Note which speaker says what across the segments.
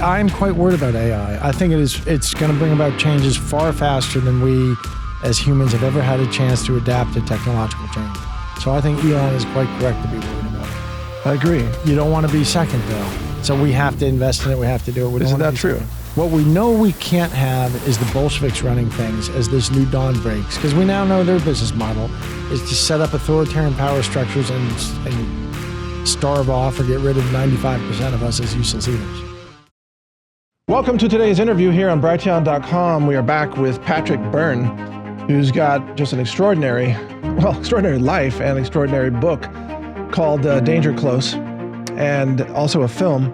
Speaker 1: I'm quite worried about AI. I think it's going to bring about changes far faster than we as humans have ever had a chance to adapt to technological change. So I think Elon is quite correct to be worried about it.
Speaker 2: I agree.
Speaker 1: You don't want to be second, though. So we have to invest in it. We have to do it.
Speaker 2: Isn't that true?
Speaker 1: What we know we can't have is the Bolsheviks running things as this new dawn breaks, because we now know their business model is to set up authoritarian power structures and starve off or get rid of 95% of us as useless leaders.
Speaker 2: Welcome to today's interview here on Brighteon.com. We are back with Patrick Byrne, who's got just an extraordinary life and extraordinary book called Danger Close, and also a film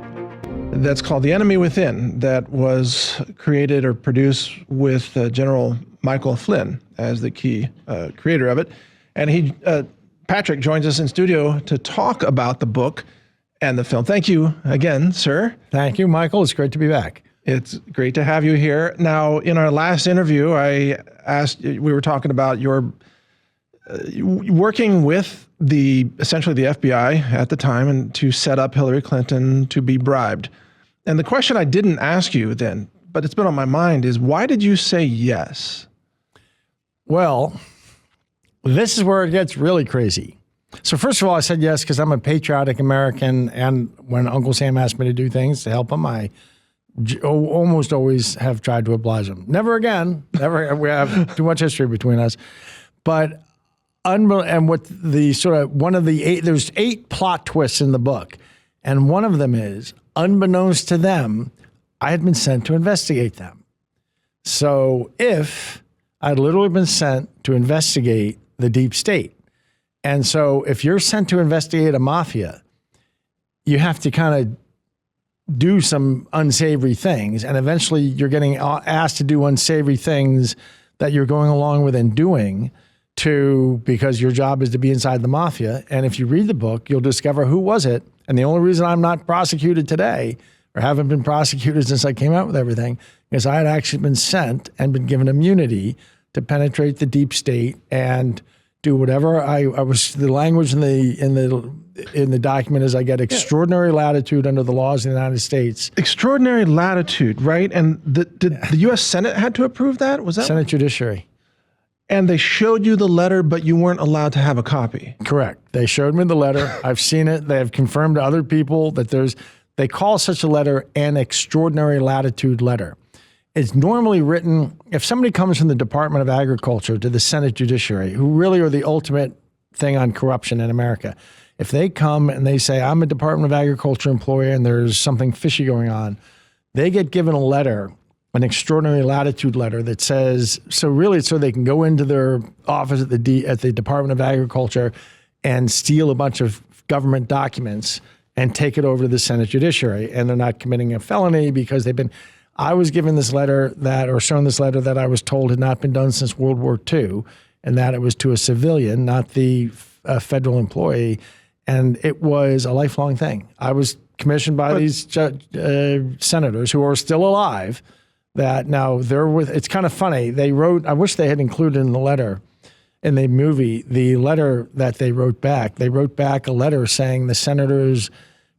Speaker 2: that's called The Enemy Within, that was created or produced with General Michael Flynn as the key creator of it. And Patrick joins us in studio to talk about the book and the film. Thank you again, sir.
Speaker 1: Thank you, Michael. It's great to be back.
Speaker 2: It's great to have you here. Now, in our last interview, we were talking about your working with essentially the FBI at the time and to set up Hillary Clinton to be bribed. And the question I didn't ask you then, but it's been on my mind, is why did you say yes?
Speaker 1: Well, this is where it gets really crazy. So first of all, I said yes because I'm a patriotic American, and when Uncle Sam asked me to do things to help him, I almost always have tried to oblige him. Never again. Never. We have too much history between us. But and what the sort of one of the there's 8 plot twists in the book, and one of them is, unbeknownst to them, I had been sent to investigate them. So if I'd literally been sent to investigate the deep state, and so if you're sent to investigate a mafia, you have to kind of do some unsavory things, and eventually you're getting asked to do unsavory things that you're going along with and doing because your job is to be inside the mafia. And if you read the book, you'll discover who was it. And the only reason I'm not prosecuted today, or haven't been prosecuted since I came out with everything, is I had actually been sent and been given immunity to penetrate the deep state and do whatever I was. The language in the document is I get extraordinary latitude under the laws of the United States.
Speaker 2: Extraordinary latitude, right? And did the U.S. Senate had to approve that? Was that
Speaker 1: Senate Judiciary?
Speaker 2: And they showed you the letter, but you weren't allowed to have a copy.
Speaker 1: Correct. They showed me the letter. I've seen it. They have confirmed to other people that they call such a letter an extraordinary latitude letter. It's normally written, if somebody comes from the Department of Agriculture to the Senate Judiciary, who really are the ultimate thing on corruption in America, if they come and they say, I'm a Department of Agriculture employee and there's something fishy going on, they get given a letter, an extraordinary latitude letter that says, so they can go into their office at the Department of Agriculture and steal a bunch of government documents and take it over to the Senate Judiciary. And they're not committing a felony because I was given this letter shown this letter that I was told had not been done since World War II, and that it was to a civilian, not the federal employee. And it was a lifelong thing. I was commissioned by these senators who are still alive. That now it's kind of funny. They wrote, I wish they had included in the letter, in the movie, the letter that they wrote back. They wrote back a letter saying the senators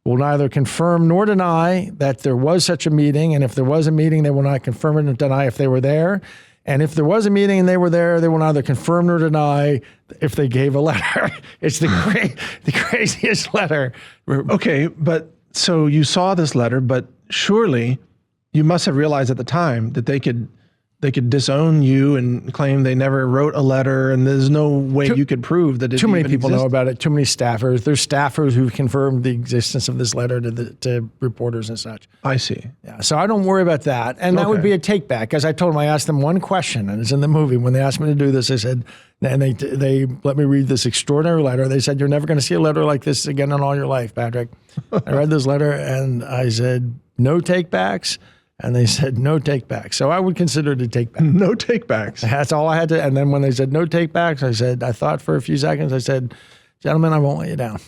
Speaker 1: will neither confirm nor deny that there was such a meeting. And if there was a meeting, they will not confirm it or deny if they were there. And if there was a meeting and they were there, they will neither confirm nor deny if they gave a letter. It's the craziest letter.
Speaker 2: Okay, but so you saw this letter, but surely you must have realized at the time that they could disown you and claim they never wrote a letter, and there's no way you could prove that it
Speaker 1: too many
Speaker 2: even
Speaker 1: people
Speaker 2: existed.
Speaker 1: know about it. Too many staffers. There's staffers who've confirmed the existence of this letter to reporters and such.
Speaker 2: I see.
Speaker 1: Yeah, so I don't worry about that, and that would be a take back. As I told them, I asked them one question, and it's in the movie. When they asked me to do this, I said, and they let me read this extraordinary letter. They said, "You're never going to see a letter like this again in all your life, Patrick." I read this letter, and I said, "No take backs." And they said, no take backs. So I would consider it a take back.
Speaker 2: No take backs.
Speaker 1: That's all I had to. And then when they said no take backs, I thought for a few seconds, I said, gentlemen, I won't let you down.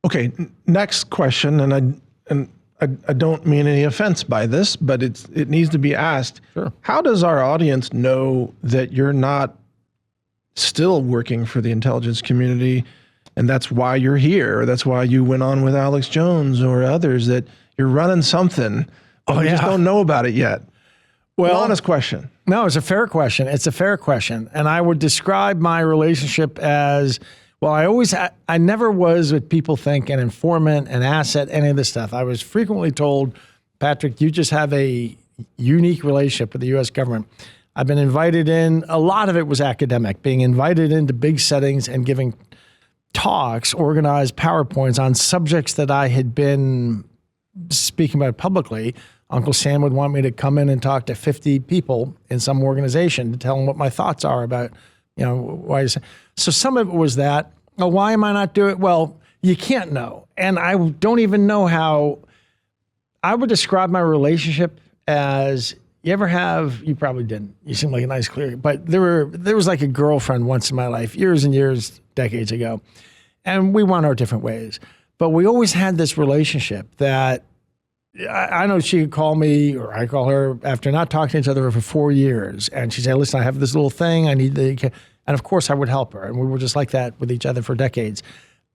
Speaker 2: Okay. Next question. And I don't mean any offense by this, but it needs to be asked.
Speaker 1: Sure.
Speaker 2: How does our audience know that you're not still working for the intelligence community and that's why you're here. Or that's why you went on with Alex Jones or others, that you're running something, but we just don't know about it yet. Well, an honest question.
Speaker 1: No, it's a fair question. It's a fair question. And I would describe my relationship as, well, I never was what people think an informant, an asset, any of this stuff. I was frequently told, Patrick, you just have a unique relationship with the U.S. government. I've been invited in, a lot of it was academic, being invited into big settings and giving talks, organized PowerPoints on subjects that I had been speaking about publicly. Uncle Sam would want me to come in and talk to 50 people in some organization to tell them what my thoughts are about, why you say. So some of it was that. Oh, why am I not doing it? Well, you can't know. And I don't even know how. I would describe my relationship as, you probably didn't. You seem like a nice, clear, but there was like a girlfriend once in my life, years and years, decades ago. And we went our different ways. But we always had this relationship that, I know she could call me, or I call her, after not talking to each other for 4 years. And she'd say, listen, I have this little thing. And of course I would help her. And we were just like that with each other for decades.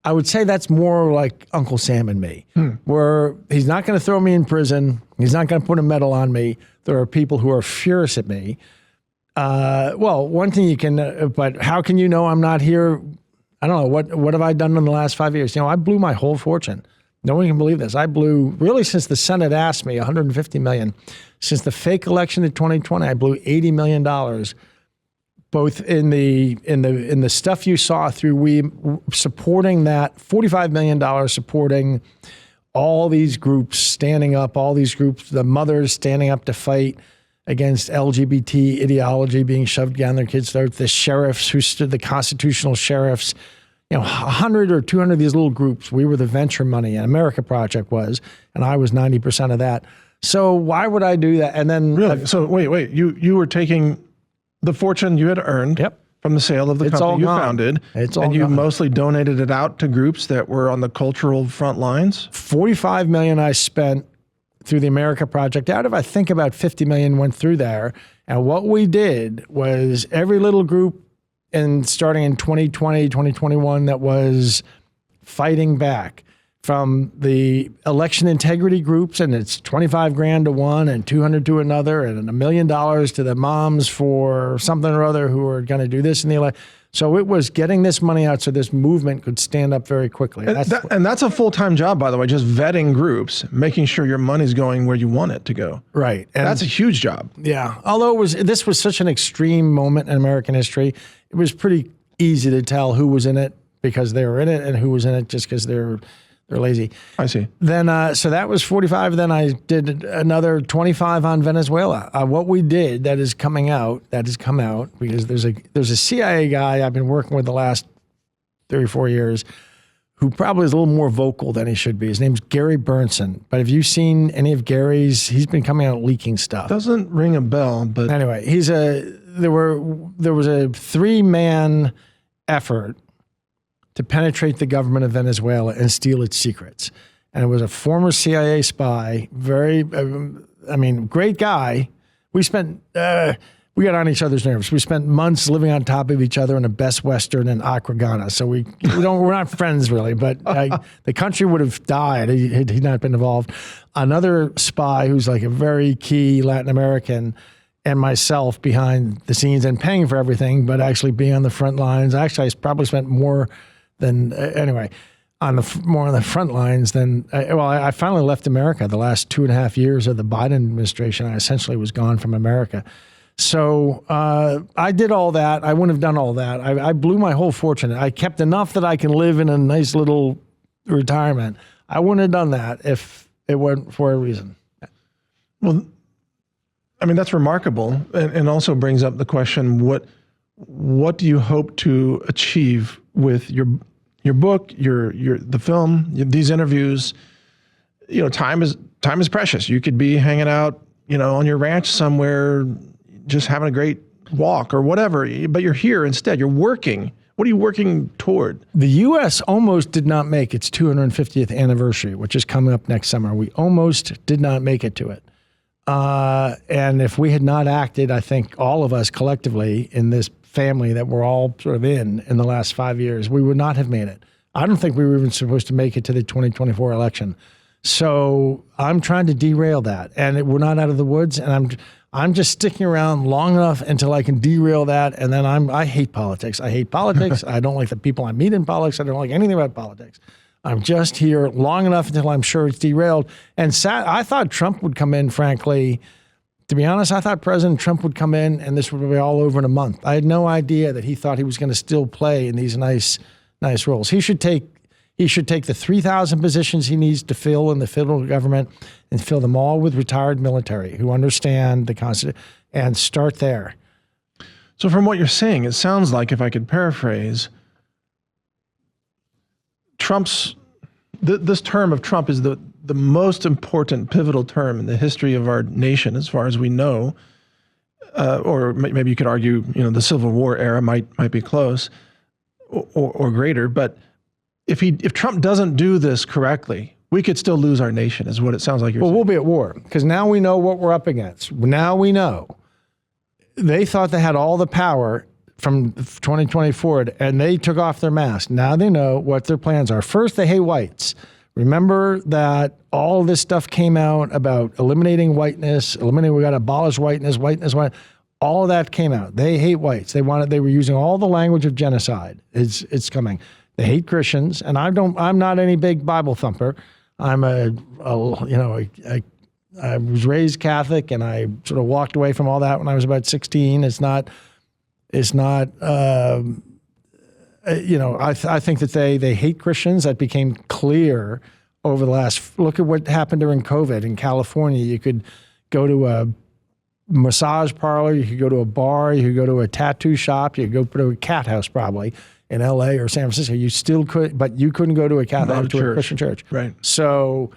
Speaker 1: I would say that's more like Uncle Sam and me, where he's not going to throw me in prison. He's not going to put a medal on me. There are people who are furious at me. Well, one thing you can, but how can you know I'm not here? I don't know. What have I done in the last 5 years? I blew my whole fortune. No one can believe this. I blew, really, since the Senate asked me, $150 million. Since the fake election in 2020, I blew $80 million, both in the stuff you saw through supporting that, $45 million supporting all these groups standing up, all these groups, the mothers standing up to fight against LGBT ideology being shoved down their kids' throats, the sheriffs who stood, the constitutional sheriffs, 100 or 200 of these little groups. We were the venture money, and America Project was, and I was 90% of that. So why would I do that? And then
Speaker 2: really, so wait, you were taking the fortune you had earned from the sale of the company you founded, and you mostly donated it out to groups that were on the cultural front lines? $45
Speaker 1: million I spent through the America Project. Out of, I think, about $50 million went through there. And what we did was every little group, and starting in 2020, 2021, that was fighting back, from the election integrity groups, and it's 25 grand to one and 200 to another, and $1 million to the moms for something or other who are going to do this in the election. So it was getting this money out so this movement could stand up very quickly.
Speaker 2: And that's a full-time job, by the way, just vetting groups, making sure your money's going where you want it to go.
Speaker 1: Right. And
Speaker 2: that's a huge job.
Speaker 1: Yeah. Although this was such an extreme moment in American history, it was pretty easy to tell who was in it because they were in it and who was in it just because they're lazy.
Speaker 2: I see.
Speaker 1: Then, so that was 45. Then I did another 25 on Venezuela. What we did that has come out because there's a CIA guy I've been working with the last 3 or 4 years who probably is a little more vocal than he should be. His name's Gary Byrne. But have you seen any of Gary's? He's been coming out leaking stuff.
Speaker 2: Doesn't ring a bell, but
Speaker 1: anyway, there was a 3-man effort to penetrate the government of Venezuela and steal its secrets. And it was a former CIA spy, great guy. We got on each other's nerves. We spent months living on top of each other in a Best Western in Aquagana. So we're not friends really, but the country would have died had he not been involved. Another spy who's like a very key Latin American, and myself behind the scenes and paying for everything, but actually being on the front lines. Actually, I probably spent more than, more on the front lines than, I finally left America the last 2.5 years of the Biden administration. I essentially was gone from America. So I did all that. I wouldn't have done all that. I blew my whole fortune. I kept enough that I can live in a nice little retirement. I wouldn't have done that if it weren't for a reason.
Speaker 2: Well, that's remarkable, and also brings up the question: what do you hope to achieve with your book, the film, these interviews? Time is precious. You could be hanging out, on your ranch somewhere, just having a great walk or whatever, but you're here instead. You're working. What are you working toward?
Speaker 1: The U.S. almost did not make its 250th anniversary, which is coming up next summer. We almost did not make it to it. And if we had not acted, I think all of us collectively in this family that we're all sort of in the last 5 years, we would not have made it. I don't think we were even supposed to make it to the 2024 election. So I'm trying to derail that, and we're not out of the woods. And I'm just sticking around long enough until I can derail that. And then I hate politics. I hate politics. I don't like the people I meet in politics. I don't like anything about politics. I'm just here long enough until I'm sure it's derailed. And I thought Trump would come in, frankly. To be honest, I thought President Trump would come in and this would be all over in a month. I had no idea that he thought he was going to still play in these nice roles. He should take the 3,000 positions he needs to fill in the federal government and fill them all with retired military who understand the Constitution and start there.
Speaker 2: So from what you're saying, it sounds like, if I could paraphrase, this term of Trump is the most important pivotal term in the history of our nation, as far as we know. Or maybe you could argue, the Civil War era might be close or greater. But if Trump doesn't do this correctly, we could still lose our nation, is what it sounds like you're saying.
Speaker 1: Well, we'll be at war because now we know what we're up against. Now we know. They thought they had all the power from 2020 forward, and they took off their mask. Now they know what their plans are. First, they hate whites. Remember that all this stuff came out about eliminating whiteness, we got to abolish whiteness. All of that came out. They hate whites. They were using all the language of genocide. It's coming. They hate Christians, and I'm not any big Bible thumper. I was raised Catholic, and I sort of walked away from all that when I was about 16. I think that they hate Christians. That became clear over the last, look at what happened during COVID in California. You could go to a massage parlor, you could go to a bar, you could go to a tattoo shop, you could go to a cat house probably in LA or San Francisco. You still could, but you couldn't go to a Catholic, to a Christian church.
Speaker 2: Right.
Speaker 1: So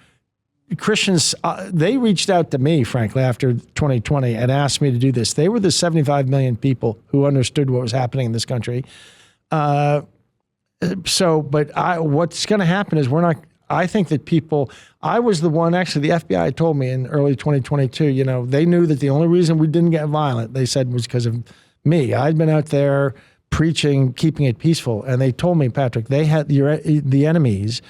Speaker 1: Christians, they reached out to me, frankly, after 2020 and asked me to do this. They were the 75 million people who understood what was happening in this country. What's going to happen is I think that I was the one, actually, the FBI told me in early 2022, they knew that the only reason we didn't get violent, they said, was because of me. I'd been out there preaching, keeping it peaceful. And they told me, Patrick, they had the enemies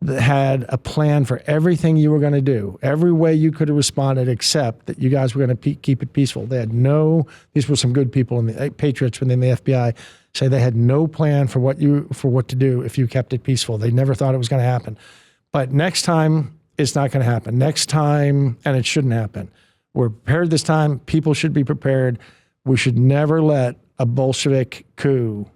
Speaker 1: that had a plan for everything you were going to do, every way you could have responded, except that you guys were going to keep it peaceful. These were some good people, and the patriots within the FBI say they had no plan for what to do if you kept it peaceful. They never thought it was going to happen. But next time, it's not going to happen. Next time, and it shouldn't happen. We're prepared this time. People should be prepared. We should never let a Bolshevik coup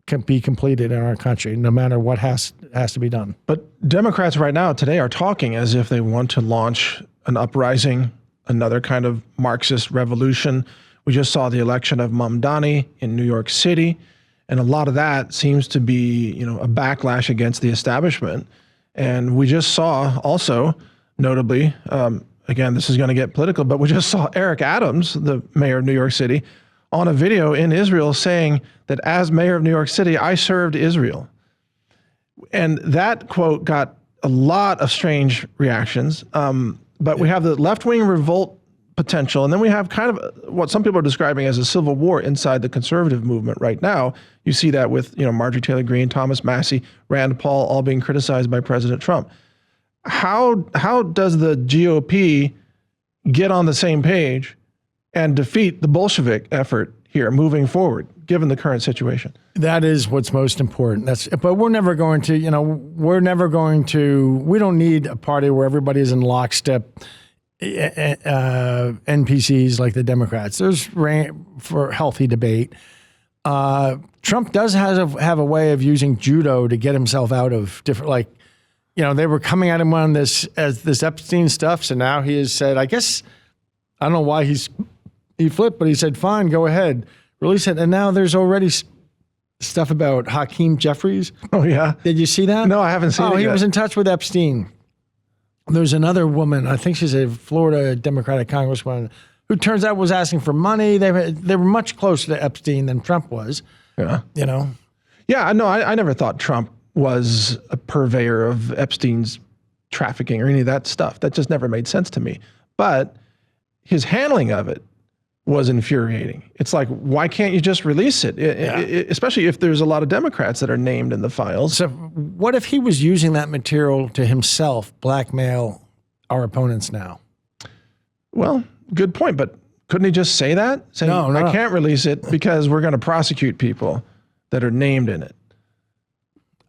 Speaker 1: can be completed in our country, no matter what has to be done.
Speaker 2: But Democrats right now today are talking as if they want to launch an uprising, another kind of Marxist revolution. We just saw the election of Mamdani in New York City, and a lot of that seems to be, a backlash against the establishment. And we just saw also, notably, again, this is going to get political, but we just saw Eric Adams, the mayor of New York City, on a video in Israel saying that as mayor of New York City, I served Israel. And that quote got a lot of strange reactions. But we have the left-wing revolt potential, and then we have kind of what some people are describing as a civil war inside the conservative movement right now. You see that with, Marjorie Taylor Greene, Thomas Massie, Rand Paul, all being criticized by President Trump. How does the GOP get on the same page and defeat the Bolshevik effort here moving forward, given the current situation?
Speaker 1: That is what's most important. But we're never going to, we don't need a party where everybody is in lockstep, NPCs like the Democrats. There's for healthy debate. Trump does have a way of using judo to get himself out of different, they were coming at him on this Epstein stuff. So now he has said, I guess, I don't know why he flipped, but he said, fine, go ahead, release it. And now there's already stuff about Hakeem Jeffries.
Speaker 2: Oh, yeah.
Speaker 1: Did you see that?
Speaker 2: No, I haven't seen it yet.
Speaker 1: He was in touch with Epstein. There's another woman, I think she's a Florida Democratic congresswoman, who turns out was asking for money. They were much closer to Epstein than Trump was.
Speaker 2: Yeah.
Speaker 1: Yeah,
Speaker 2: no, I never thought Trump was a purveyor of Epstein's trafficking or any of that stuff. That just never made sense to me. But his handling of it was infuriating. It's like, why can't you just release it? Especially if there's a lot of Democrats that are named in the files.
Speaker 1: So what if he was using that material to himself blackmail our opponents now?
Speaker 2: Well, good point, but couldn't he just say that? Saying,
Speaker 1: No.
Speaker 2: I can't release it because we're going to prosecute people that are named in it.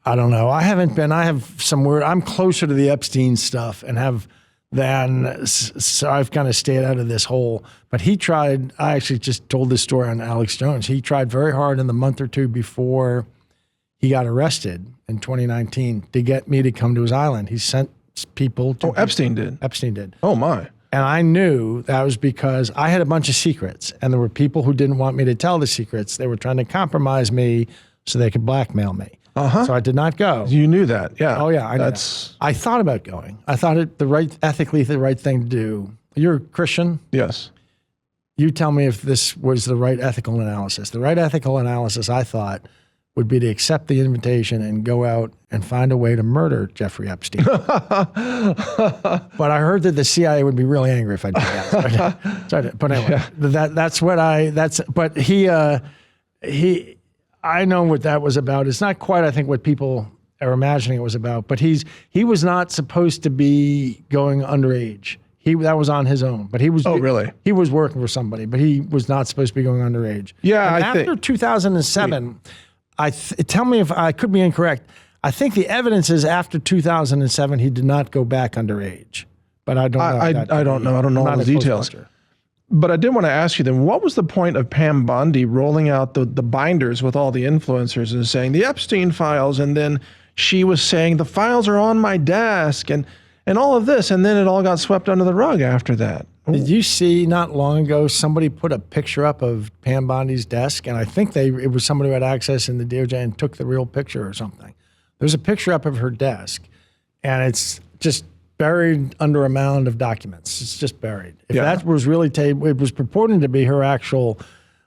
Speaker 1: I don't know. I have some weird, I'm closer to the Epstein stuff so I've kind of stayed out of this hole. But he tried, I actually just told this story on Alex Jones. He tried very hard in the month or two before he got arrested in 2019 to get me to come to his island. He sent people to.
Speaker 2: Oh, Epstein did?
Speaker 1: Epstein did.
Speaker 2: Oh, my.
Speaker 1: And I knew that was because I had a bunch of secrets, and there were people who didn't want me to tell the secrets. They were trying to compromise me so they could blackmail me. So I did not go.
Speaker 2: You knew that, yeah.
Speaker 1: Oh, yeah, I knew. I thought about going. I thought it ethically the right thing to do. You're a Christian?
Speaker 2: Yes.
Speaker 1: You tell me if this was the right ethical analysis. The right ethical analysis, I thought, would be to accept the invitation and go out and find a way to murder Jeffrey Epstein. But I heard that the CIA would be really angry if I did that. But anyway, but I know what that was about. It's not quite, I think, what people are imagining it was about, but he was not supposed to be going underage. That was on his own, but he was.
Speaker 2: Oh, really?
Speaker 1: He was working for somebody, but he was not supposed to be going underage.
Speaker 2: Yeah,
Speaker 1: and after 2007, tell me if I could be incorrect. I think the evidence is after 2007 he did not go back underage, but I don't know.
Speaker 2: I don't know. I don't know all the details. But I did want to ask you then, what was the point of Pam Bondi rolling out the binders with all the influencers and saying the Epstein files, and then she was saying the files are on my desk and all of this, and then it all got swept under the rug after that?
Speaker 1: Did you see not long ago somebody put a picture up of Pam Bondi's desk, and I think it was somebody who had access in the DOJ and took the real picture or something. There's a picture up of her desk, and it's just buried under a mound of documents. It's just buried. If that was really it was purporting to be her actual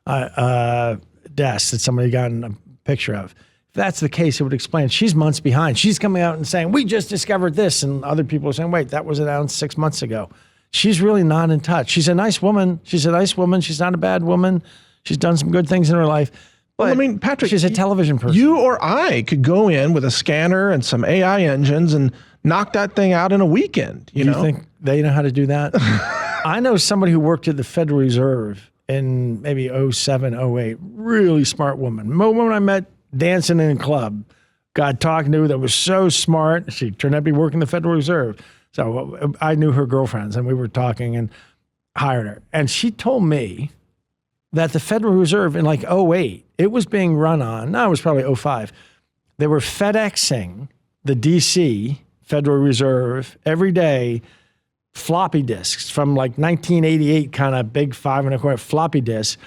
Speaker 1: desk that somebody got in a picture of. If that's the case, it would explain. She's months behind. She's coming out and saying, we just discovered this. And other people are saying, wait, that was announced 6 months ago. She's really not in touch. She's a nice woman. She's not a bad woman. She's done some good things in her life. But
Speaker 2: well, I mean, Patrick,
Speaker 1: she's a television person.
Speaker 2: You or I could go in with a scanner and some AI engines and knock that thing out in a weekend. You
Speaker 1: think they know how to do that? I know somebody who worked at the Federal Reserve in maybe 07, 08. Really smart woman. Woman I met dancing in a club, got talking to, that was so smart. She turned out to be working the Federal Reserve. So I knew her girlfriends, and we were talking and hired her. And she told me that the Federal Reserve in like 08, it was being run on, it was probably 05. They were FedExing the DC Federal Reserve every day floppy disks from like 1988 kind of big 5 1/4 floppy disks.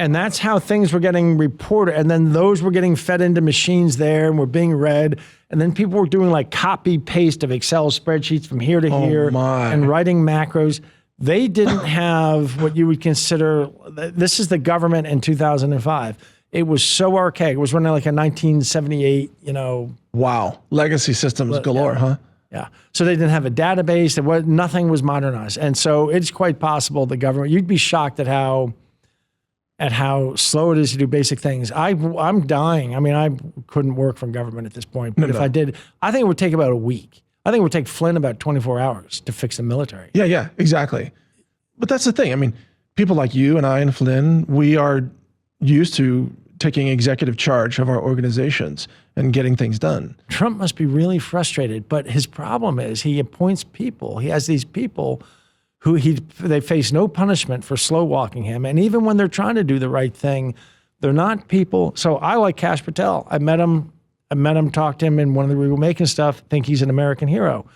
Speaker 1: And that's how things were getting reported. And then those were getting fed into machines there and were being read. And then people were doing like copy paste of Excel spreadsheets from here to here and writing macros. They didn't have what you would consider, this is the government in 2005. It was so archaic. It was running like a 1978,
Speaker 2: Wow. Legacy systems galore, huh?
Speaker 1: Yeah. So they didn't have a database. Nothing was modernized. And so it's quite possible the government, you'd be shocked at how slow it is to do basic things. I'm dying. I mean, I couldn't work from government at this point. But if I did, I think it would take about a week. I think it would take Flynn about 24 hours to fix the military.
Speaker 2: Yeah, exactly. But that's the thing. I mean, people like you and I and Flynn, we are used to taking executive charge of our organizations and getting things done.
Speaker 1: Trump must be really frustrated, but his problem is he appoints people. He has these people who they face no punishment for slow walking him. And even when they're trying to do the right thing, they're not people. So I like Kash Patel. I met him, talked to him in one of the We Were Making stuff, think he's an American hero.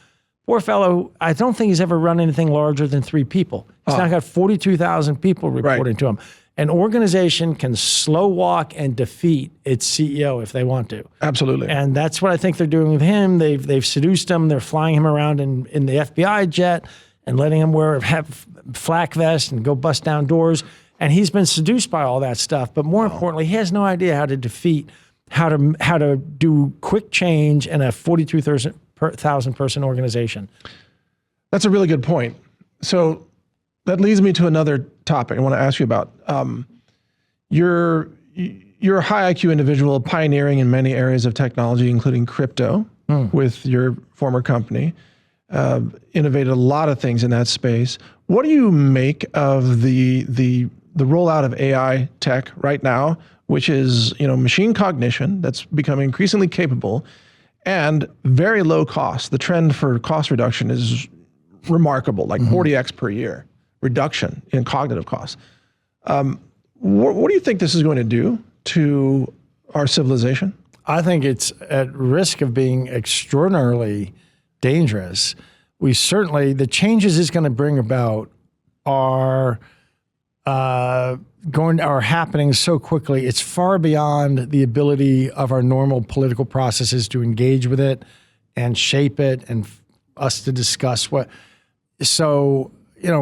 Speaker 1: Poor fellow, I don't think he's ever run anything larger than 3 people. He's now got 42,000 people reporting to him. An organization can slow walk and defeat its CEO if they want to.
Speaker 2: Absolutely.
Speaker 1: And that's what I think they're doing with him. They've seduced him. They're flying him around in the FBI jet and letting him have flak vest and go bust down doors. And he's been seduced by all that stuff. But more importantly, he has no idea how to do quick change in a 42,000 person organization.
Speaker 2: That's a really good point. So that leads me to another topic I want to ask you about. You're a high IQ individual, pioneering in many areas of technology, including crypto, with your former company. Innovated a lot of things in that space. What do you make of the rollout of AI tech right now, which is machine cognition that's becoming increasingly capable and very low cost? The trend for cost reduction is remarkable, like 40x per year reduction in cognitive costs. What do you think this is going to do to our civilization?
Speaker 1: I think it's at risk of being extraordinarily dangerous. The changes it's going to bring about are happening so quickly. It's far beyond the ability of our normal political processes to engage with it and shape it and us to discuss what. So,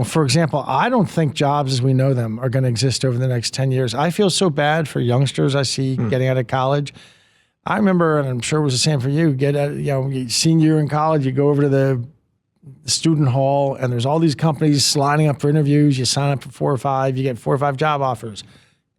Speaker 1: for example, I don't think jobs as we know them are going to exist over the next 10 years. I feel so bad for youngsters I see getting out of college. I remember, and I'm sure it was the same for you, senior year in college, you go over to the student hall and there's all these companies lining up for interviews. You sign up for 4 or 5, you get 4 or 5 job offers.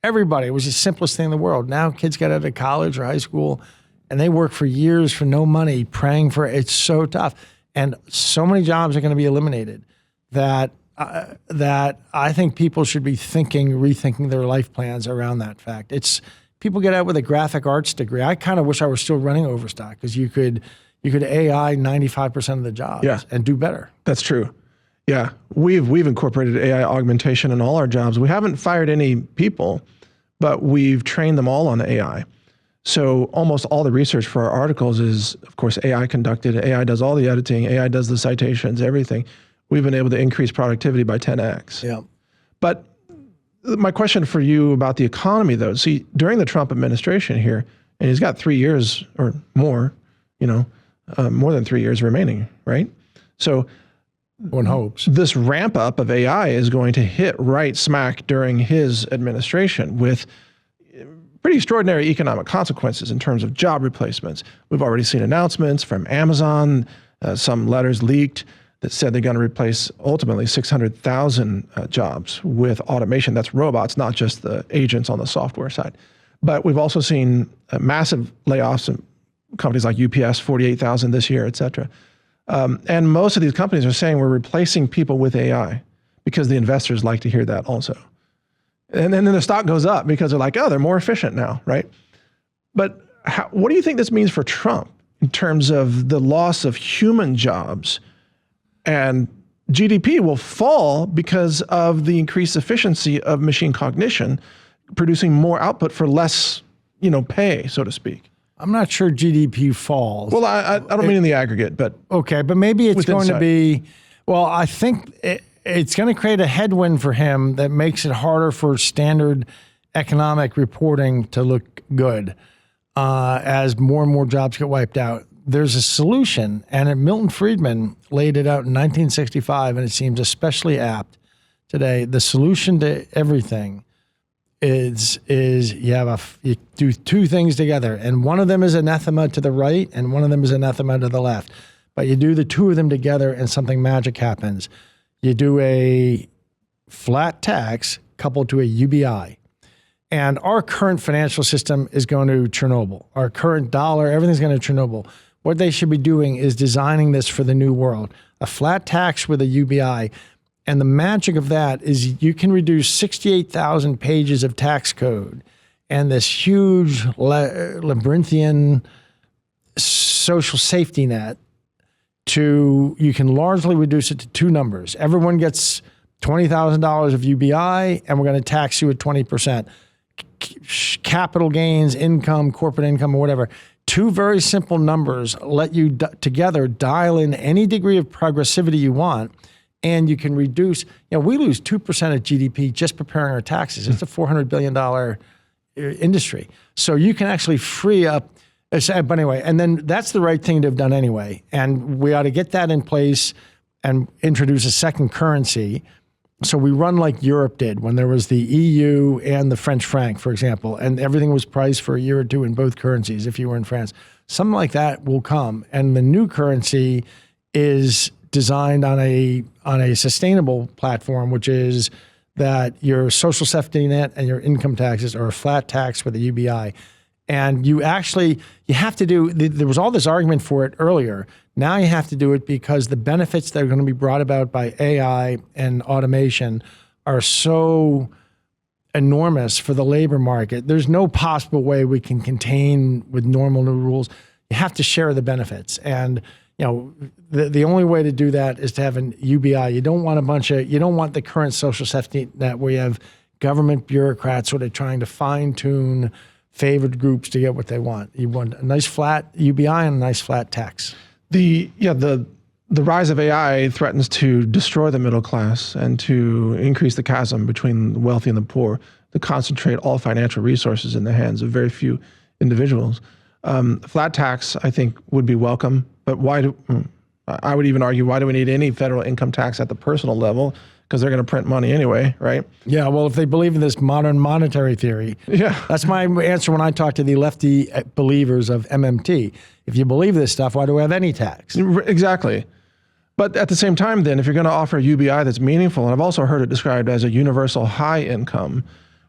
Speaker 1: Everybody, it was the simplest thing in the world. Now kids get out of college or high school and they work for years for no money, praying for it. It's so tough. And so many jobs are going to be eliminated that I think people should be rethinking their life plans around that fact. People get out with a graphic arts degree. I kind of wish I were still running Overstock because you could AI 95% of the jobs and do better.
Speaker 2: That's true. Yeah, we've incorporated AI augmentation in all our jobs. We haven't fired any people, but we've trained them all on AI. So almost all the research for our articles is, of course, AI conducted. AI does all the editing. AI does the citations, everything. We've been able to increase productivity by 10x.
Speaker 1: Yeah.
Speaker 2: But my question for you about the economy, though, see, during the Trump administration here, and he's got 3 years or more, more than 3 years remaining, right? So
Speaker 1: one hopes
Speaker 2: this ramp up of AI is going to hit right smack during his administration with pretty extraordinary economic consequences in terms of job replacements. We've already seen announcements from Amazon, some letters leaked that said they're going to replace ultimately 600,000 jobs with automation. That's robots, not just the agents on the software side. But we've also seen massive layoffs in companies like UPS, 48,000 this year, et cetera. And most of these companies are saying we're replacing people with AI because the investors like to hear that also. And then the stock goes up because they're like, oh, they're more efficient now, right? But what do you think this means for Trump in terms of the loss of human jobs? And GDP will fall because of the increased efficiency of machine cognition, producing more output for less, pay, so to speak.
Speaker 1: I'm not sure GDP falls.
Speaker 2: Well, I don't mean in the aggregate, but
Speaker 1: okay, but maybe it's going to be. Well, I think it's going to create a headwind for him that makes it harder for standard economic reporting to look good as more and more jobs get wiped out. There's a solution, and Milton Friedman laid it out in 1965, and it seems especially apt today. The solution to everything is you do 2 things together, and one of them is anathema to the right, and one of them is anathema to the left. But you do the 2 of them together, and something magic happens. You do a flat tax coupled to a UBI. And our current financial system is going to Chernobyl. Our current dollar, everything's going to Chernobyl. What they should be doing is designing this for the new world. A flat tax with a UBI. And the magic of that is you can reduce 68,000 pages of tax code and this huge labyrinthian social safety net you can largely reduce it to 2 numbers. Everyone gets $20,000 of UBI, and we're going to tax you at 20%. Capital gains, income, corporate income, or whatever. 2 very simple numbers let you together dial in any degree of progressivity you want, and you can reduce. We lose 2% of GDP just preparing our taxes. It's a $400 billion industry. So you can actually free up. But anyway, and then that's the right thing to have done anyway. And we ought to get that in place and introduce a second currency. So we run like Europe did when there was the EU and the French franc, for example, and everything was priced for a year or 2 in both currencies if you were in France. Something like that will come. And the new currency is designed on a sustainable platform, which is that your social safety net and your income taxes are a flat tax with a UBI. And you have to do, there was all this argument for it earlier. Now you have to do it because the benefits that are going to be brought about by AI and automation are so enormous for the labor market. There's no possible way we can contain with normal new rules. You have to share the benefits. And the only way to do that is to have an UBI. You don't want you don't want the current social safety net where you have government bureaucrats sort of trying to fine tune favored groups to get what they want. You want a nice flat UBI and a nice flat tax.
Speaker 2: The rise of AI threatens to destroy the middle class and to increase the chasm between the wealthy and the poor, to concentrate all financial resources in the hands of very few individuals. Flat tax, I think, would be welcome, but I would even argue, why do we need any federal income tax at the personal level? Because they're going to print money anyway, right?
Speaker 1: Yeah, well, if they believe in this modern monetary theory, that's my answer when I talk to the lefty believers of MMT. If you believe this stuff, why do we have any tax?
Speaker 2: Exactly. But at the same time, then, if you're going to offer a UBI that's meaningful, and I've also heard it described as a universal high income,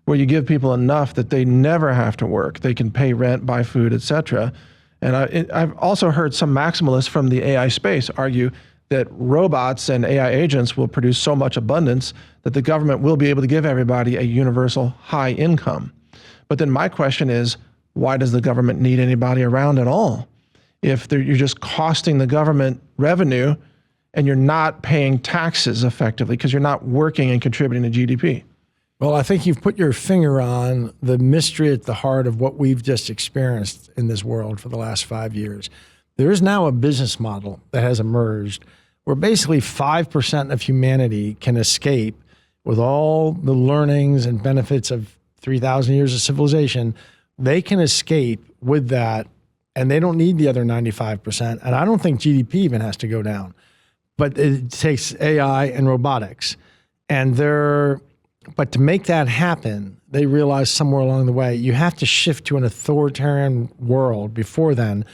Speaker 2: where you give people enough that they never have to work, they can pay rent, buy food, etc. And I've also heard some maximalists from the AI space argue that robots and AI agents will produce so much abundance that the government will be able to give everybody a universal high income. But then my question is, why does the government need anybody around at all? If you're just costing the government revenue and you're not paying taxes effectively because you're not working and contributing to GDP.
Speaker 1: Well, I think you've put your finger on the mystery at the heart of what we've just experienced in this world for the last 5 years. There is now a business model that has emerged where basically 5% of humanity can escape with all the learnings and benefits of 3,000 years of civilization. They can escape with that, and they don't need the other 95%. And I don't think GDP even has to go down. But it takes AI and robotics. But to make that happen, they realized somewhere along the way, you have to shift to an authoritarian world before then,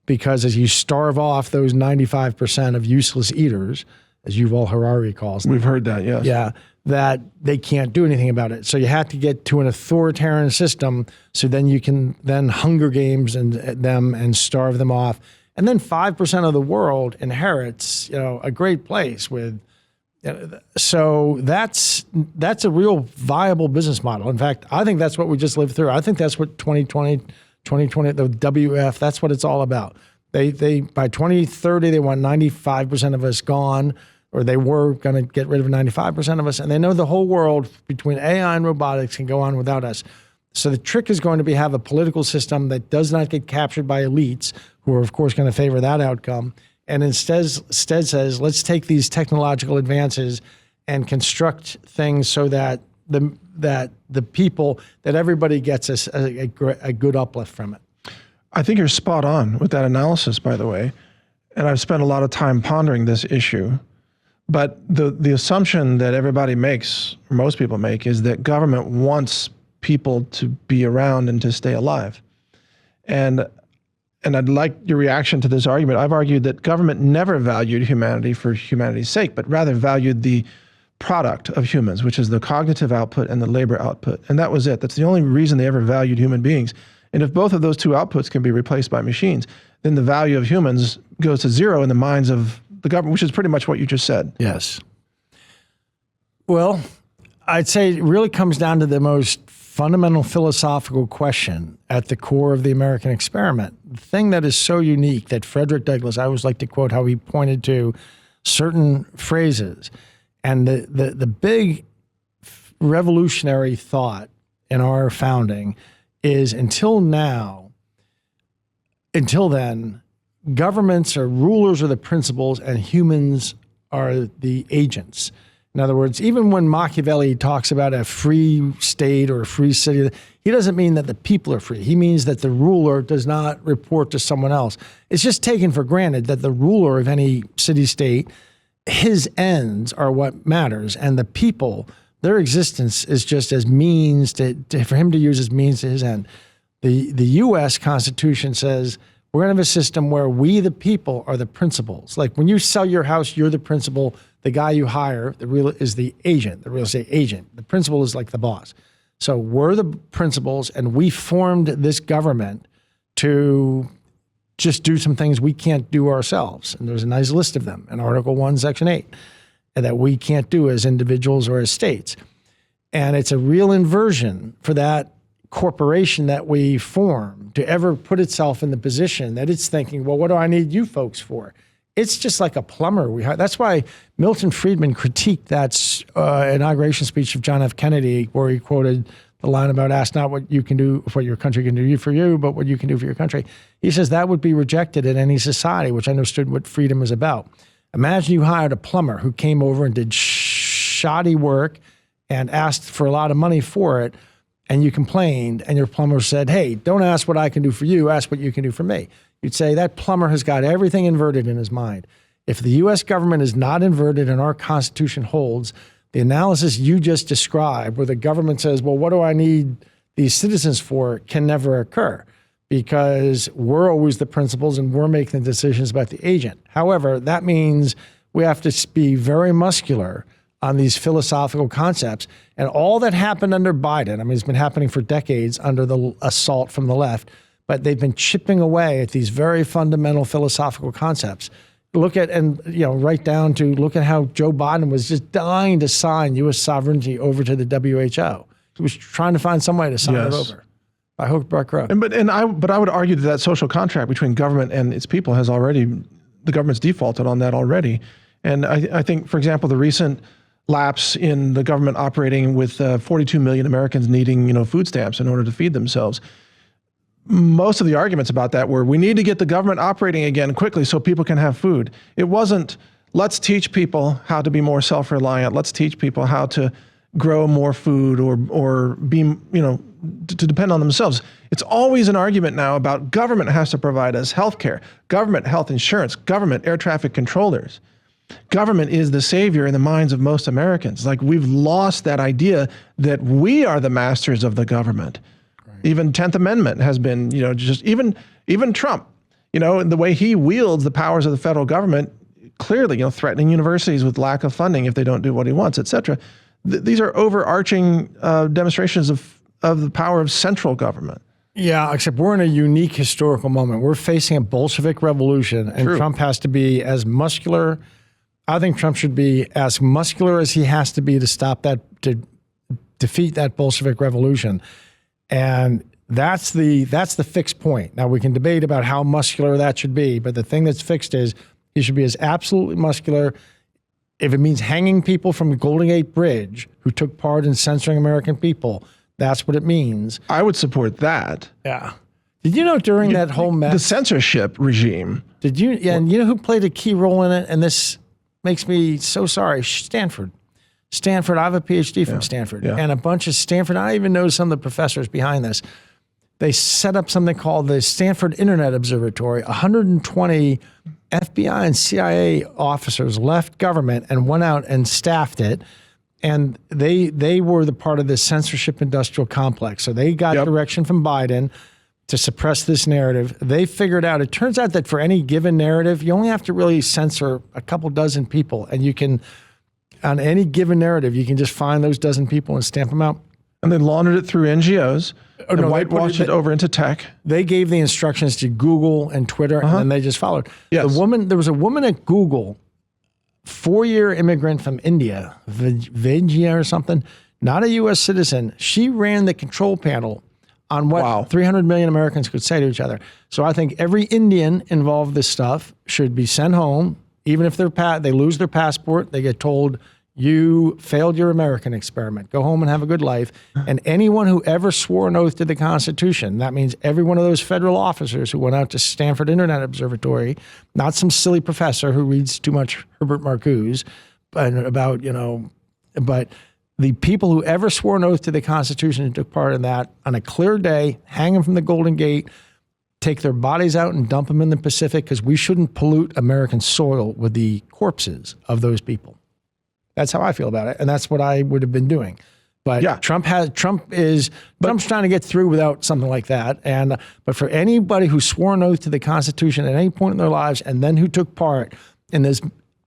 Speaker 1: because as you starve off those 95% of useless eaters, as Yuval Harari calls them.
Speaker 2: We've heard that, yes.
Speaker 1: Yeah, that they can't do anything about it. So you have to get to an authoritarian system, so then you can then Hunger Games them and starve them off. And then 5% of the world inherits, a great place with. So that's a real viable business model. In fact, I think that's what we just lived through. I think that's what 2020, the WF, that's what it's all about. They by 2030, they want 95% of us gone, or they were going to get rid of 95% of us. And they know the whole world between AI and robotics can go on without us. So the trick is going to be have a political system that does not get captured by elites, who are, of course, going to favor that outcome, and instead says, let's take these technological advances and construct things so that the people, that everybody gets a good uplift from it.
Speaker 2: I think you're spot on with that analysis, by the way. And I've spent a lot of time pondering this issue. But the assumption that everybody makes, or most people make, is that government wants people to be around and to stay alive. And I'd like your reaction to this argument. I've argued that government never valued humanity for humanity's sake, but rather valued the product of humans, which is the cognitive output and the labor output. And that was it. That's the only reason they ever valued human beings. And if both of those two outputs can be replaced by machines, then the value of humans goes to zero in the minds of the government, which is pretty much what you just said.
Speaker 1: Yes. Well, I'd say it really comes down to the most fundamental philosophical question at the core of the American experiment. The thing that is so unique that Frederick Douglass, I always like to quote how he pointed to certain phrases, and the big revolutionary thought in our founding is until then, governments are rulers of the principles and humans are the agents. In other words, even when Machiavelli talks about a free state or a free city, he doesn't mean that the people are free. He means that the ruler does not report to someone else. It's just taken for granted that the ruler of any city-state, his ends are what matters, and the people, their existence is just as means for him to use as means to his end. The U.S. Constitution says we're going to have a system where we, the people, are the principals. Like when you sell your house, you're the principal. The guy you hire, is the agent, the real estate agent. The principal is like the boss. So we're the principals, and we formed this government to just do some things we can't do ourselves. And there's a nice list of them in Article 1, Section 8, and that we can't do as individuals or as states. And it's a real inversion for that corporation that we form to ever put itself in the position that it's thinking, well, what do I need you folks for? It's just like a plumber. That's why Milton Friedman critiqued that inauguration speech of John F. Kennedy, where he quoted the line about ask not what you can do, what your country can do for you, but what you can do for your country. He says that would be rejected in any society, which understood what freedom is about. Imagine you hired a plumber who came over and did shoddy work and asked for a lot of money for it, and you complained, and your plumber said, hey, don't ask what I can do for you, ask what you can do for me. You'd say that plumber has got everything inverted in his mind. If the U.S. government is not inverted and our Constitution holds, the analysis you just described, where the government says, well, what do I need these citizens for, can never occur, because we're always the principals and we're making the decisions about the agent. However, that means we have to be very muscular on these philosophical concepts. And all that happened under Biden, I mean, it's been happening for decades under the assault from the left, but they've been chipping away at these very fundamental philosophical concepts. Look at, and right down to look at how Joe Biden was just dying to sign U.S. sovereignty over to the WHO. He was trying to find some way to sign it over. By hook, by crook.
Speaker 2: But I would argue that social contract between government and its people has already, the government's defaulted on that already. And I think, for example, the recent lapse in the government operating with 42 million Americans needing, food stamps in order to feed themselves. Most of the arguments about that were, we need to get the government operating again quickly so people can have food. It wasn't, let's teach people how to be more self-reliant. Let's teach people how to grow more food or be, to depend on themselves. It's always an argument now about government has to provide us health care, government health insurance, government air traffic controllers. Government is the savior in the minds of most Americans. Like, we've lost that idea that we are the masters of the government. Right. Even 10th Amendment has been, just even Trump, the way he wields the powers of the federal government, clearly, threatening universities with lack of funding if they don't do what he wants, et cetera. These are overarching demonstrations of the power of central government.
Speaker 1: Yeah, except we're in a unique historical moment. We're facing a Bolshevik revolution, and Trump has to be as muscular. I think Trump should be as muscular as he has to be to stop that, to defeat that Bolshevik revolution. And that's the fixed point. Now, we can debate about how muscular that should be, but the thing that's fixed is he should be as absolutely muscular. If it means hanging people from the Golden Gate Bridge who took part in censoring American people, that's what it means.
Speaker 2: I would support that.
Speaker 1: Yeah. Did you know during that whole mess?
Speaker 2: The censorship regime.
Speaker 1: Did you? Yeah, and you know who played a key role in it? And this makes me so sorry. Stanford. I have a PhD from Stanford. Yeah. And a bunch of Stanford, I even know some of the professors behind this. They set up something called the Stanford Internet Observatory. 120 FBI and CIA officers left government and went out and staffed it. And they were the part of this censorship industrial complex. So they got direction from Biden to suppress this narrative. They figured out, it turns out that for any given narrative, you only have to really censor a couple dozen people. And you can, on any given narrative, you can just find those dozen people and stamp them out.
Speaker 2: And they laundered it through NGOs and whitewashed it over into tech.
Speaker 1: They gave the instructions to Google and Twitter, and then they just followed.
Speaker 2: Yes.
Speaker 1: There was a woman at Google, 4-year immigrant from India, Vijaya or something, not a U.S. citizen. She ran the control panel on what 300 million Americans could say to each other. So I think every Indian involved in this stuff should be sent home, even if they lose their passport, they get told, you failed your American experiment. Go home and have a good life. And anyone who ever swore an oath to the Constitution, that means every one of those federal officers who went out to Stanford Internet Observatory, not some silly professor who reads too much Herbert Marcuse, but the people who ever swore an oath to the Constitution and took part in that, on a clear day, hang them from the Golden Gate, take their bodies out and dump them in the Pacific, because we shouldn't pollute American soil with the corpses of those people. That's how I feel about it, and that's what I would have been doing. But Trump's trying to get through without something like that. But for anybody who swore an oath to the Constitution at any point in their lives, and then who took part in this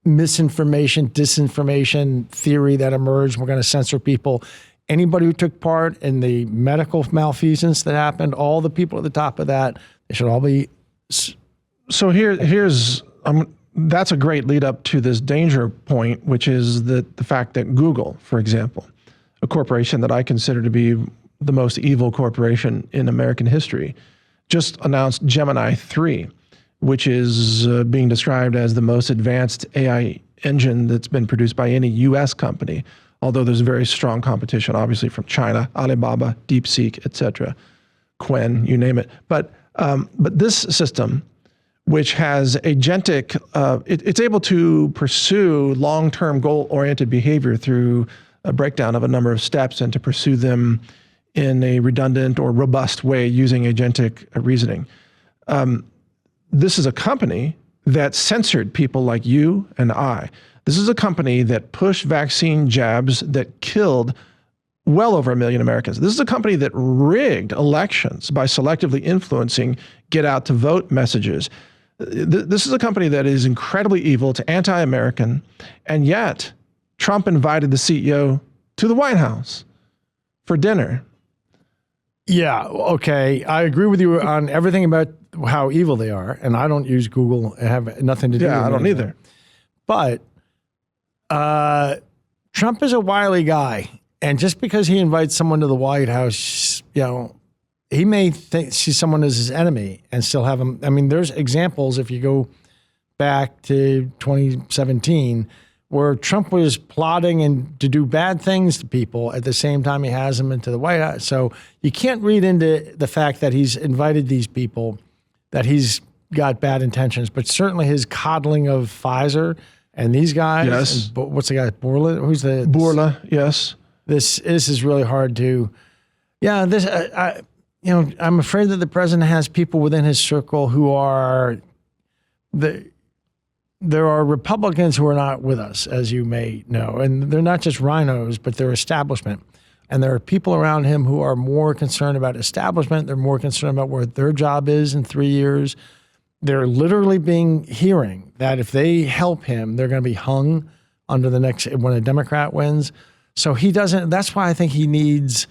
Speaker 1: misinformation, disinformation theory that emerged. We're going to censor people. Anybody who took part in the medical malfeasance that happened, all the people at the top of that, they should all be.
Speaker 2: So here's that's a great lead up to this danger point, which is the fact that Google, for example, a corporation that I consider to be the most evil corporation in American history, just announced Gemini 3, which is being described as the most advanced AI engine that's been produced by any U.S. company, although there's very strong competition, obviously, from China, Alibaba, DeepSeek, et cetera, Quen, you name it. But this system, which has agentic, it's able to pursue long-term goal-oriented behavior through a breakdown of a number of steps and to pursue them in a redundant or robust way using agentic reasoning. This is a company that censored people like you and I. This is a company that pushed vaccine jabs that killed well over 1 million Americans. This is a company that rigged elections by selectively influencing get out to vote messages. This is a company that is incredibly evil, it's anti-American, and yet Trump invited the CEO to the White House for dinner.
Speaker 1: Yeah, okay. I agree with you on everything about how evil they are, and I don't use Google. I have nothing to do with it.
Speaker 2: Yeah, I don't either.
Speaker 1: But Trump is a wily guy, and just because he invites someone to the White House, you know, he may see someone as his enemy and still have him. I mean, there's examples, if you go back to 2017, where Trump was plotting and to do bad things to people at the same time he has them into the White House. So you can't read into the fact that he's invited these people, that he's got bad intentions, but certainly his coddling of Pfizer and these guys.
Speaker 2: Yes.
Speaker 1: And what's the guy? Bourla? Who's the?
Speaker 2: Bourla, yes.
Speaker 1: This is really hard to, yeah, this, you know, I'm afraid that the president has people within his circle who are, there are Republicans who are not with us, as you may know, and they're not just rhinos, but they're establishment. And there are people around him who are more concerned about establishment. They're more concerned about where their job is in 3 years. They're literally hearing that if they help him, they're going to be hung under the next, when a Democrat wins. So he doesn't, that's why I think he needs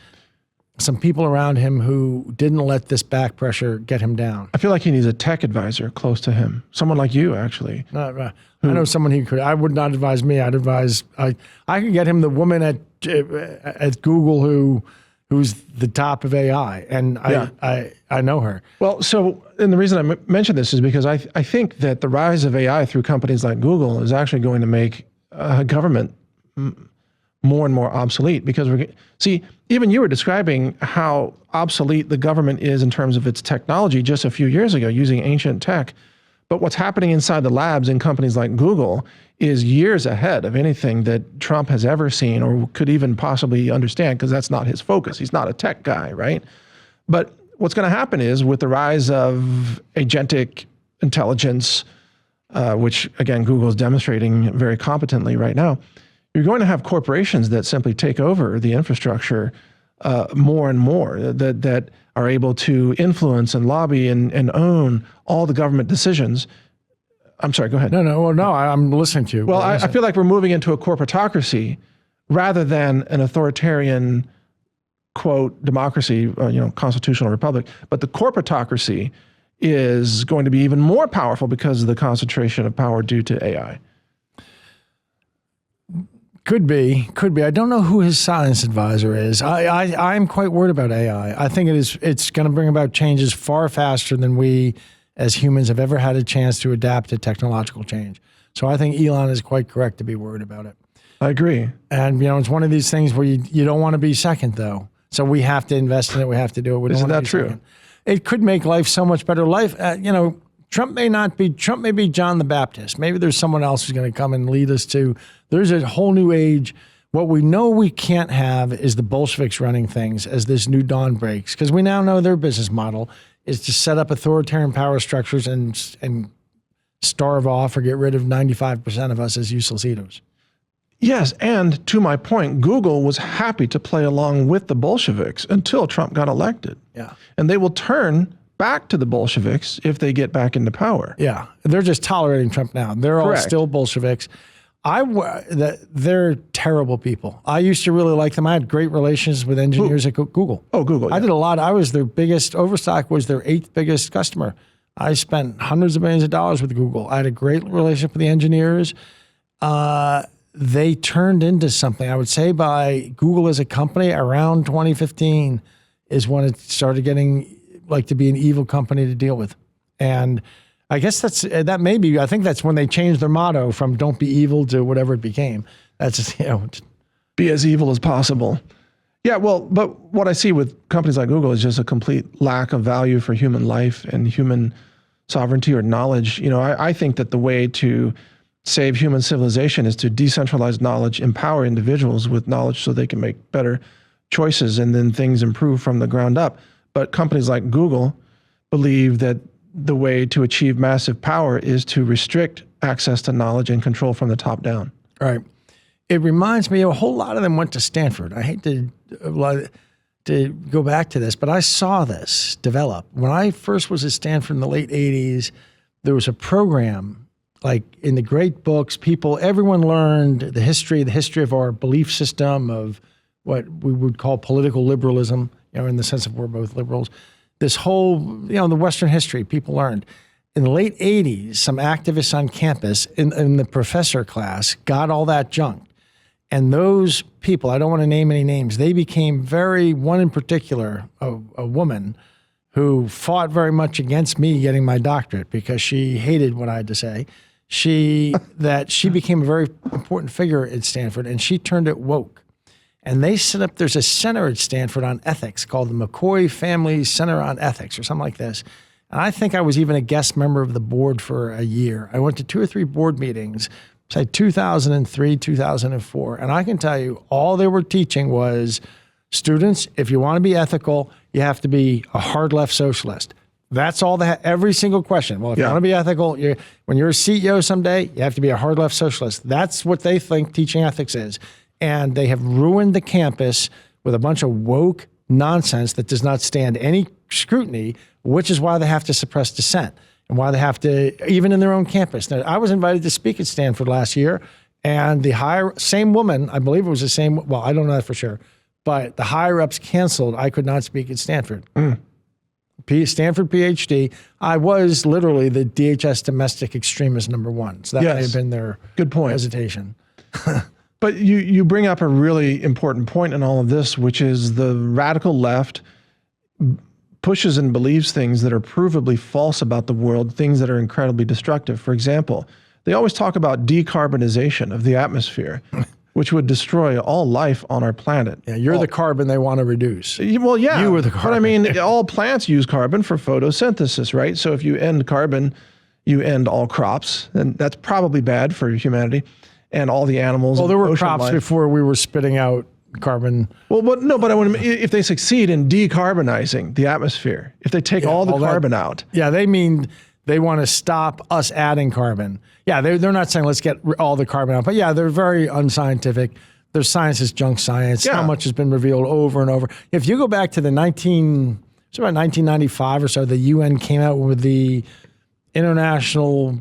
Speaker 1: some people around him who didn't let this back pressure get him down.
Speaker 2: I feel like he needs a tech advisor close to him. Someone like you, actually.
Speaker 1: I know someone he could. I would not advise me. I'd advise. I could get him the woman at Google who's the top of AI, and I know her.
Speaker 2: Well, so and the reason I mention this is because I think that the rise of AI through companies like Google is actually going to make government more and more obsolete, because see, even you were describing how obsolete the government is in terms of its technology just a few years ago using ancient tech. But what's happening inside the labs in companies like Google is years ahead of anything that Trump has ever seen or could even possibly understand, because that's not his focus. He's not a tech guy, right? But what's going to happen is, with the rise of agentic intelligence, which again, Google is demonstrating very competently right now, you're going to have corporations that simply take over the infrastructure more and more, that are able to influence and lobby and own all the government decisions. I'm sorry, go ahead.
Speaker 1: No, I'm listening to you.
Speaker 2: Well, I feel like we're moving into a corporatocracy rather than an authoritarian, quote, democracy, constitutional republic. But the corporatocracy is going to be even more powerful because of the concentration of power due to AI.
Speaker 1: Could be. I don't know who his science advisor is. I'm quite worried about AI. I think it's going to bring about changes far faster than we as humans have ever had a chance to adapt to technological change. So I think Elon is quite correct to be worried about it.
Speaker 2: I agree.
Speaker 1: And, it's one of these things where you don't want to be second, though. So we have to invest in it. We have to do it.
Speaker 2: Isn't that true?
Speaker 1: Second. It could make life so much better. Life, Trump may be John the Baptist. Maybe there's someone else who's going to come and lead us to, there's a whole new age. What we know we can't have is the Bolsheviks running things as this new dawn breaks, because we now know their business model is to set up authoritarian power structures and starve off or get rid of 95% of us as useless eaters.
Speaker 2: Yes, and to my point, Google was happy to play along with the Bolsheviks until Trump got elected.
Speaker 1: Yeah.
Speaker 2: And they will turn back to the Bolsheviks if they get back into power.
Speaker 1: Yeah, they're just tolerating Trump now. They're all
Speaker 2: Correct.
Speaker 1: still Bolsheviks. They're terrible people. I used to really like them. I had great relations with engineers at Google.
Speaker 2: Oh, Google. Yeah.
Speaker 1: I did a lot. I was their biggest, Overstock was their 8th biggest customer. I spent hundreds of millions of dollars with Google. I had a great relationship with the engineers. They turned into something. I would say by Google as a company around 2015 is when it started getting like to be an evil company to deal with. And I guess that may be, I think that's when they changed their motto from don't be evil to whatever it became. That's just,
Speaker 2: Be as evil as possible. Yeah, well, but what I see with companies like Google is just a complete lack of value for human life and human sovereignty or knowledge. I think that the way to save human civilization is to decentralize knowledge, empower individuals with knowledge so they can make better choices, and then things improve from the ground up. But companies like Google believe that the way to achieve massive power is to restrict access to knowledge and control from the top down.
Speaker 1: Right. It reminds me, a whole lot of them went to Stanford. I hate to go back to this, but I saw this develop. When I first was at Stanford in the late 80s, there was a program, like in the great books, everyone learned the history of our belief system, of what we would call political liberalism, in the sense of we're both liberals. This whole, the Western history, people learned. In the late 80s, some activists on campus in the professor class got all that junk. And those people, I don't want to name any names, they became one in particular, a woman who fought very much against me getting my doctorate because she hated what I had to say. She became a very important figure at Stanford, and she turned it woke. And they set up, there's a center at Stanford on ethics called the McCoy Family Center on Ethics or something like this. And I think I was even a guest member of the board for a year. I went to 2 or 3 board meetings, say 2003, 2004. And I can tell you, all they were teaching was, students, if you want to be ethical, you have to be a hard left socialist. That's all every single question. Well, if you want to be ethical, when you're a CEO someday, you have to be a hard left socialist. That's what they think teaching ethics is. And they have ruined the campus with a bunch of woke nonsense that does not stand any scrutiny, which is why they have to suppress dissent and why they have to, even in their own campus. Now, I was invited to speak at Stanford last year, and the same woman, I believe it was the same, well, I don't know that for sure, but the higher-ups canceled. I could not speak at Stanford. Stanford PhD. I was literally the DHS domestic extremist #1. So that may have been their
Speaker 2: good point.
Speaker 1: hesitation.
Speaker 2: But you bring up a really important point in all of this, which is the radical left pushes and believes things that are provably false about the world, things that are incredibly destructive. For example, they always talk about decarbonization of the atmosphere, which would destroy all life on our planet.
Speaker 1: Yeah, you're the carbon they want to reduce.
Speaker 2: Well, yeah.
Speaker 1: You were the carbon.
Speaker 2: But I mean, all plants use carbon for photosynthesis, right? So if you end carbon, you end all crops, and that's probably bad for humanity and all the animals.
Speaker 1: Well, there were crops
Speaker 2: life.
Speaker 1: before we were spitting out carbon.
Speaker 2: Well, but no, but I want to, if they succeed in decarbonizing the atmosphere, if they take all the carbon out.
Speaker 1: Yeah, they mean they want to stop us adding carbon. Yeah, they're not saying let's get all the carbon out, but yeah, they're very unscientific. Their science is junk science.
Speaker 2: Yeah.
Speaker 1: How much has been revealed over and over. If you go back to about 1995 or so, the UN came out with the International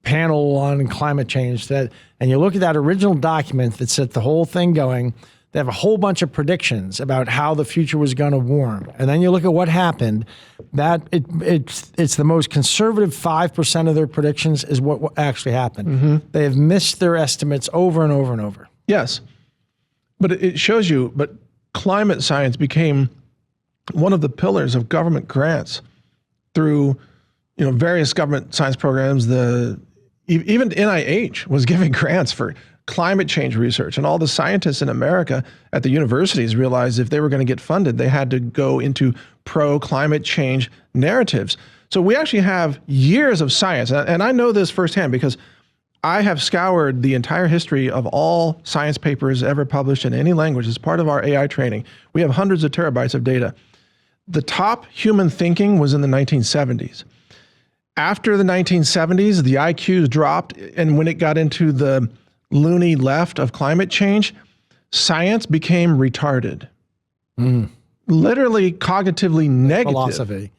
Speaker 1: Panel on Climate Change, and you look at that original document that set the whole thing going. They have a whole bunch of predictions about how the future was going to warm, and then you look at what happened. It's the most conservative 5% of their predictions is what actually happened. Mm-hmm. They have missed their estimates over and over and over.
Speaker 2: Yes, but it shows you. But climate science became one of the pillars of government grants through, various government science programs. Even NIH was giving grants for climate change research, and all the scientists in America at the universities realized if they were going to get funded, they had to go into pro-climate change narratives. So we actually have years of science, and I know this firsthand because I have scoured the entire history of all science papers ever published in any language as part of our AI training. We have hundreds of terabytes of data. The top human thinking was in the 1970s. After the 1970s, the IQs dropped, and when it got into the loony left of climate change, science became retarded. Literally cognitively negative.
Speaker 1: Philosophy.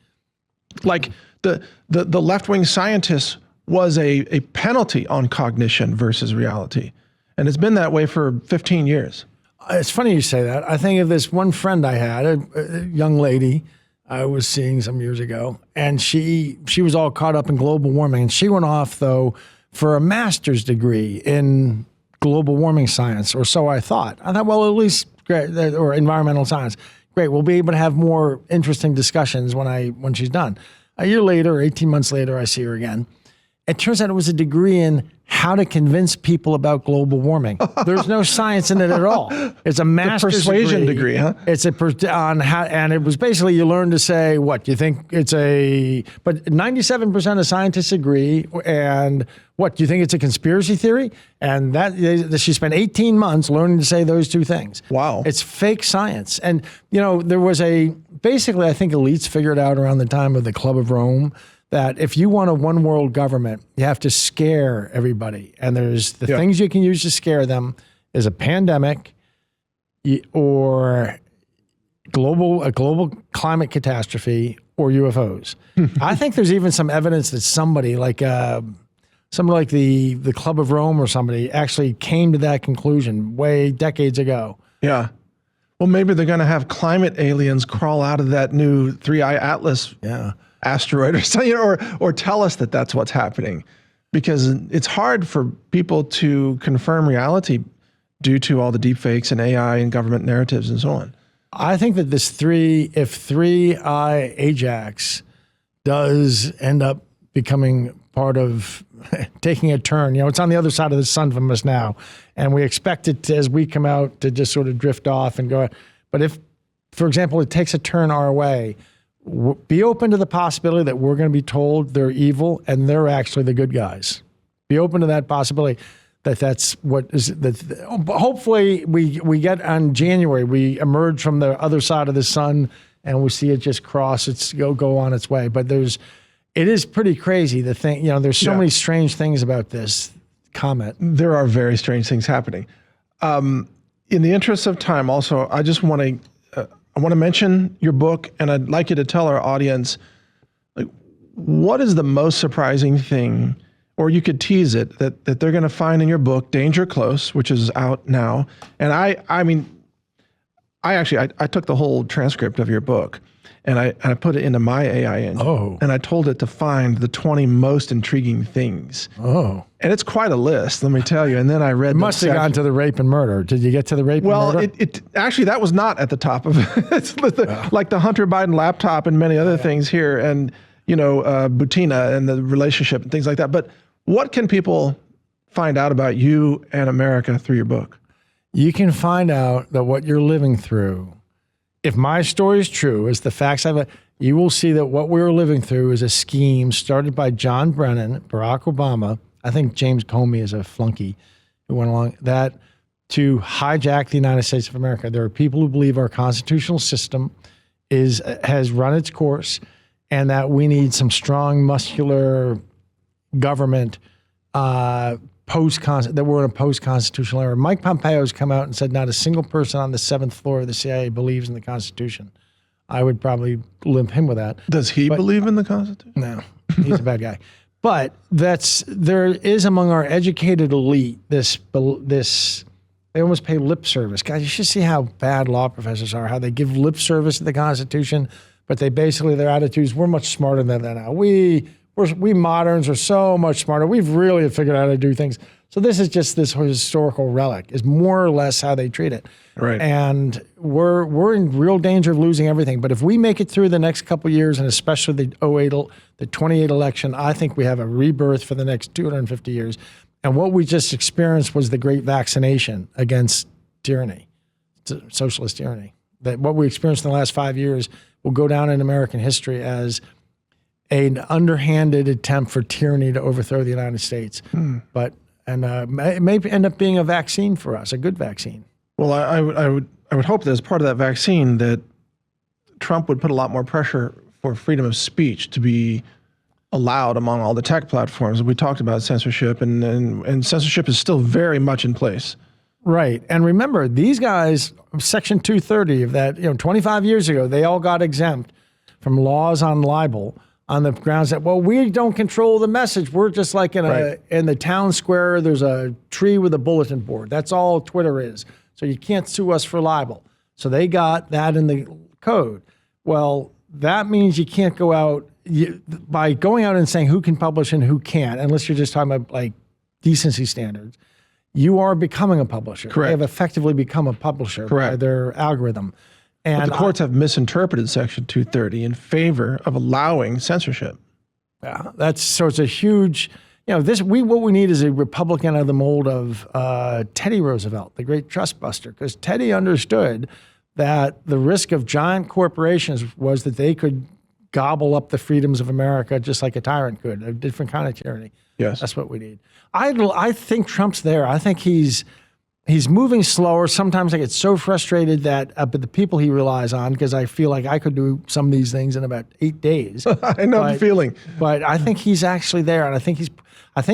Speaker 2: Like the left-wing scientists was a penalty on cognition versus reality. And it's been that way for 15 years.
Speaker 1: It's funny you say that. I think of this one friend I had, a young lady I was seeing some years ago, and she was all caught up in global warming. And she went off, though, for a master's degree in global warming science, or so I thought. I thought, well, at least great, or environmental science. Great, we'll be able to have more interesting discussions when she's done. A year later, 18 months later, I see her again. It turns out it was a degree in how to convince people about global warming. There's no science in it at all. It's a master's
Speaker 2: persuasion degree, huh?
Speaker 1: It's on how, and it was basically you learn to say what you think it's a. But 97% of scientists agree. And what do you think it's a conspiracy theory? And that she spent 18 months learning to say those two things.
Speaker 2: Wow,
Speaker 1: it's fake science. And there was basically I think elites figured out around the time of the Club of Rome that if you want a one world government, you have to scare everybody. And there's the things you can use to scare them is a pandemic or a global climate catastrophe or UFOs. I think there's even some evidence that somebody like the Club of Rome or somebody actually came to that conclusion decades ago.
Speaker 2: Yeah. Well, maybe they're going to have climate aliens crawl out of that new 3I Atlas asteroid or something, or tell us that that's what's happening, because it's hard for people to confirm reality due to all the deep fakes and AI and government narratives and so on.
Speaker 1: I think that if 3I Ajax does end up becoming part of taking a turn, it's on the other side of the sun from us now, and we expect it to, as we come out, to just sort of drift off and go. But if, for example, it takes a turn our way, be open to the possibility that we're going to be told they're evil and they're actually the good guys. Be open to that possibility that's what is that. Hopefully we get on January, we emerge from the other side of the sun and we see it just cross, go on its way. But it is pretty crazy. The thing, there's so many strange things about this comet.
Speaker 2: There are very strange things happening. In the interest of time, also, I just want to mention your book, and I'd like you to tell our audience, what is the most surprising thing, or you could tease it, that they're going to find in your book, Danger Close, which is out now. And I took the whole transcript of your book, and I put it into my AI engine, and I told it to find the 20 most intriguing things. And it's quite a list, let me tell you. And then I read.
Speaker 1: It must have gone to the rape and murder. Did you get to the rape and murder?
Speaker 2: Well, it actually, that was not at the top of it. It's like the Hunter Biden laptop and many other things here, and Butina and the relationship and things like that. But what can people find out about you and America through your book?
Speaker 1: You can find out that what you're living through, if my story is true, is the facts you will see that what we're living through is a scheme started by John Brennan, Barack Obama. I think James Comey is a flunky who went along that to hijack the United States of America. There are people who believe our constitutional system has run its course, and that we need some strong, muscular government that we're in a post-constitutional era. Mike Pompeo has come out and said not a single person on the 7th floor of the CIA believes in the Constitution. I would probably limp him with that.
Speaker 2: Does he believe in the Constitution?
Speaker 1: No, he's a bad guy. But there is among our educated elite this they almost pay lip service. Guys, you should see how bad law professors are, how they give lip service to the Constitution, but they basically, their attitudes, we're much smarter than that now. We moderns are so much smarter. We've really figured out how to do things. So this is just this historical relic, is more or less how they treat it.
Speaker 2: Right.
Speaker 1: And we're in real danger of losing everything. But if we make it through the next couple of years, and especially the 28 election, I think we have a rebirth for the next 250 years. And what we just experienced was the great vaccination against tyranny, socialist tyranny. That what we experienced in the last 5 years will go down in American history as an underhanded attempt for tyranny to overthrow the United States. But it may end up being a vaccine for us, a good vaccine.
Speaker 2: Well, I would hope that as part of that vaccine that Trump would put a lot more pressure for freedom of speech to be allowed among all the tech platforms. We talked about censorship, and censorship is still very much in place.
Speaker 1: Right. And remember, these guys, Section 230 of that, 25 years ago, they all got exempt from laws on libel. on the grounds that, well, we don't control the message. We're just like in the town square, there's a tree with a bulletin board. That's all Twitter is. So you can't sue us for libel. So they got that in the code. Well, that means you can't go out by going out and saying who can publish and who can't, unless you're just talking about like decency standards. You are becoming a publisher.
Speaker 2: Correct.
Speaker 1: They have effectively become a publisher by their algorithm. And
Speaker 2: but the courts have misinterpreted Section 230 in favor of allowing censorship.
Speaker 1: Yeah, it's a huge, what we need is a Republican out of the mold of Teddy Roosevelt, the great trust buster, because Teddy understood that the risk of giant corporations was that they could gobble up the freedoms of America just like a tyrant could, a different kind of tyranny.
Speaker 2: Yes.
Speaker 1: That's what we need. I think Trump's there. I think he's moving slower. Sometimes I get so frustrated that but the people he relies on, because I feel like I could do some of these things in about 8 days.
Speaker 2: I know the feeling.
Speaker 1: But I think he's actually there, and I think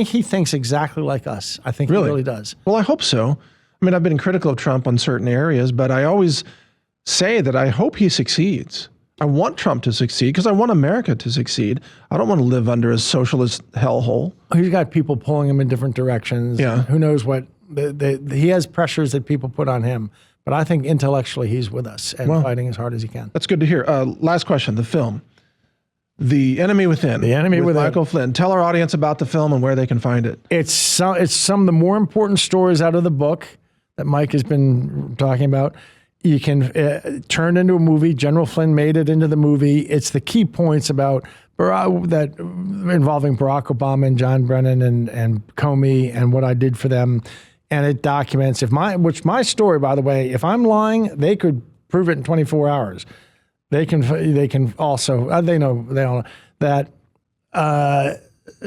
Speaker 1: he thinks exactly like us. I think he really does.
Speaker 2: Well, I hope so. I mean, I've been critical of Trump on certain areas, but I always say that I hope he succeeds. I want Trump to succeed because I want America to succeed. I don't want to live under a socialist hellhole.
Speaker 1: He's got people pulling him in different directions.
Speaker 2: Yeah.
Speaker 1: Who knows what? He has pressures that people put on him. But I think intellectually he's with us and fighting as hard as he can.
Speaker 2: That's good to hear. Last question, the film. The Enemy Within.
Speaker 1: The Enemy Within.
Speaker 2: Michael Flynn. Tell our audience about the film and where they can find it.
Speaker 1: It's some of the more important stories out of the book that Mike has been talking about. You can turn into a movie. General Flynn made it into the movie. It's the key points about that involving Barack Obama and John Brennan and Comey and what I did for them. And it documents my story, by the way, if I'm lying, they could prove it in 24 hours. They can also, they know that.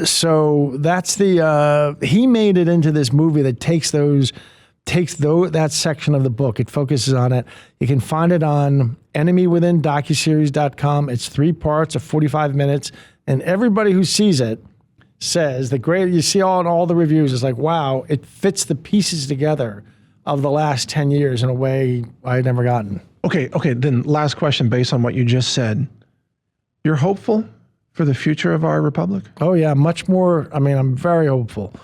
Speaker 1: So that's he made it into this movie that takes that section of the book. It focuses on it. You can find it on enemywithindocuseries.com. It's 3 parts of 45 minutes. And everybody who sees it says you see all the reviews, it's like, wow, it fits the pieces together of the last 10 years in a way I had never gotten.
Speaker 2: Okay. Then last question based on what you just said. You're hopeful for the future of our republic?
Speaker 1: Oh yeah, much more. I mean, I'm very hopeful.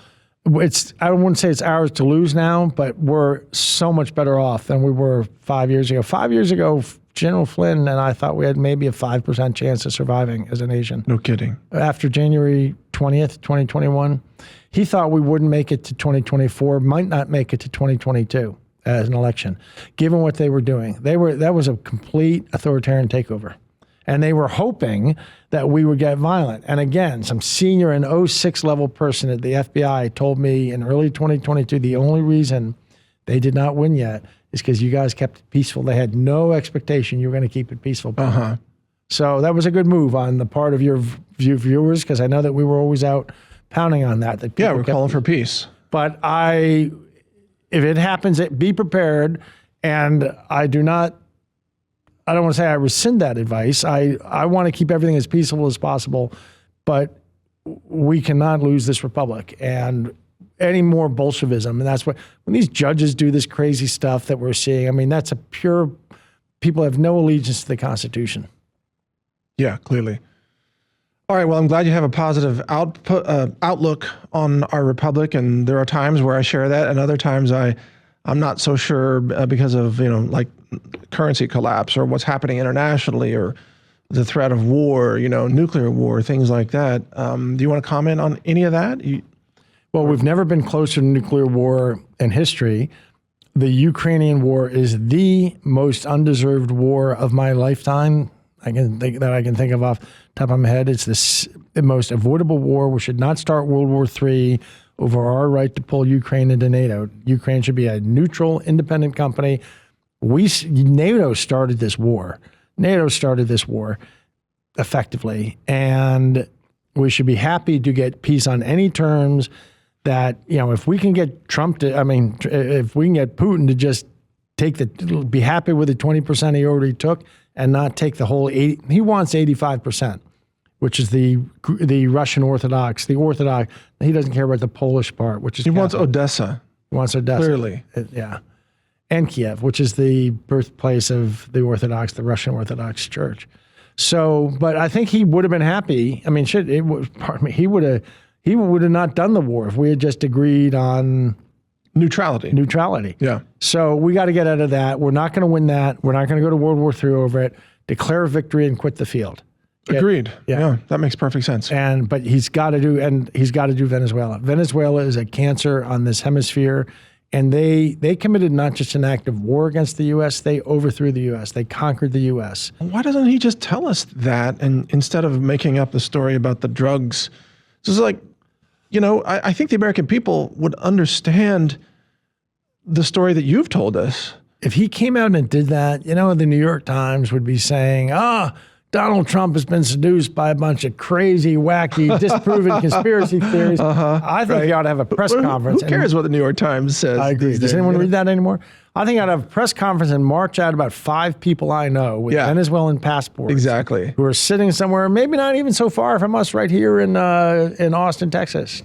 Speaker 1: I wouldn't say it's ours to lose now, but we're so much better off than we were 5 years ago. 5 years ago, General Flynn and I thought we had maybe a 5% chance of surviving as a nation.
Speaker 2: No kidding.
Speaker 1: After January 20th, 2021, he thought we wouldn't make it to 2024, might not make it to 2022 as an election, given what they were doing. That was a complete authoritarian takeover. And they were hoping that we would get violent. And again, some senior and 06 level person at the FBI told me in early 2022, the only reason they did not win yet is because you guys kept it peaceful. They had no expectation you were going to keep it peaceful. So that was a good move on the part of your viewers, because I know that we were always out pounding on that.
Speaker 2: We're calling for peace.
Speaker 1: But if it happens, be prepared. And I don't want to say I rescind that advice. I want to keep everything as peaceful as possible, but we cannot lose this republic and any more Bolshevism. And that's when these judges do this crazy stuff that we're seeing, I mean, that's people have no allegiance to the Constitution.
Speaker 2: Yeah, clearly. All right, well, I'm glad you have a positive outlook on our republic, and there are times where I share that, and other times I'm not so sure because of, like currency collapse or what's happening internationally or the threat of war, nuclear war, things like that. Do you want to comment on any of that?
Speaker 1: Well, we've never been closer to nuclear war in history. The Ukrainian war is the most undeserved war of my lifetime. I can think of off the top of my head. It's the most avoidable war. We should not start World War III over our right to pull Ukraine into NATO. Ukraine should be a neutral, independent company. NATO started this war. NATO started this war effectively, and we should be happy to get peace on any terms. That if we can get Trump if we can get Putin to just be happy with the 20% he already took and not take the whole 80. He wants 85%. Which is the Russian Orthodox, the Orthodox. He doesn't care about the Polish part, which is
Speaker 2: he wants Odessa.
Speaker 1: He wants Odessa.
Speaker 2: Clearly.
Speaker 1: Yeah. And Kiev, which is the birthplace of the Russian Orthodox Church. So, but I think he would have been happy. I mean, he would have not done the war if we had just agreed on neutrality.
Speaker 2: Yeah.
Speaker 1: So we got to get out of that. We're not going to win that. We're not going to go to World War III over it. Declare victory and quit the field.
Speaker 2: Agreed. Yeah, that makes perfect sense.
Speaker 1: But he's got to do Venezuela. Venezuela is a cancer on this hemisphere. And they committed not just an act of war against the U.S., they overthrew the U.S., they conquered the U.S.
Speaker 2: Why doesn't he just tell us that, and instead of making up the story about the drugs? This is like, I think the American people would understand the story that you've told us.
Speaker 1: If he came out and did that, the New York Times would be saying, Donald Trump has been seduced by a bunch of crazy, wacky, disproven conspiracy theories. I think he ought to have a press conference.
Speaker 2: Who cares what the New York Times says?
Speaker 1: I agree. Does anyone read that anymore? I think I'd have a press conference and march out about 5 people I know with Venezuelan passports.
Speaker 2: Exactly.
Speaker 1: Who are sitting somewhere, maybe not even so far from us, right here in Austin, Texas.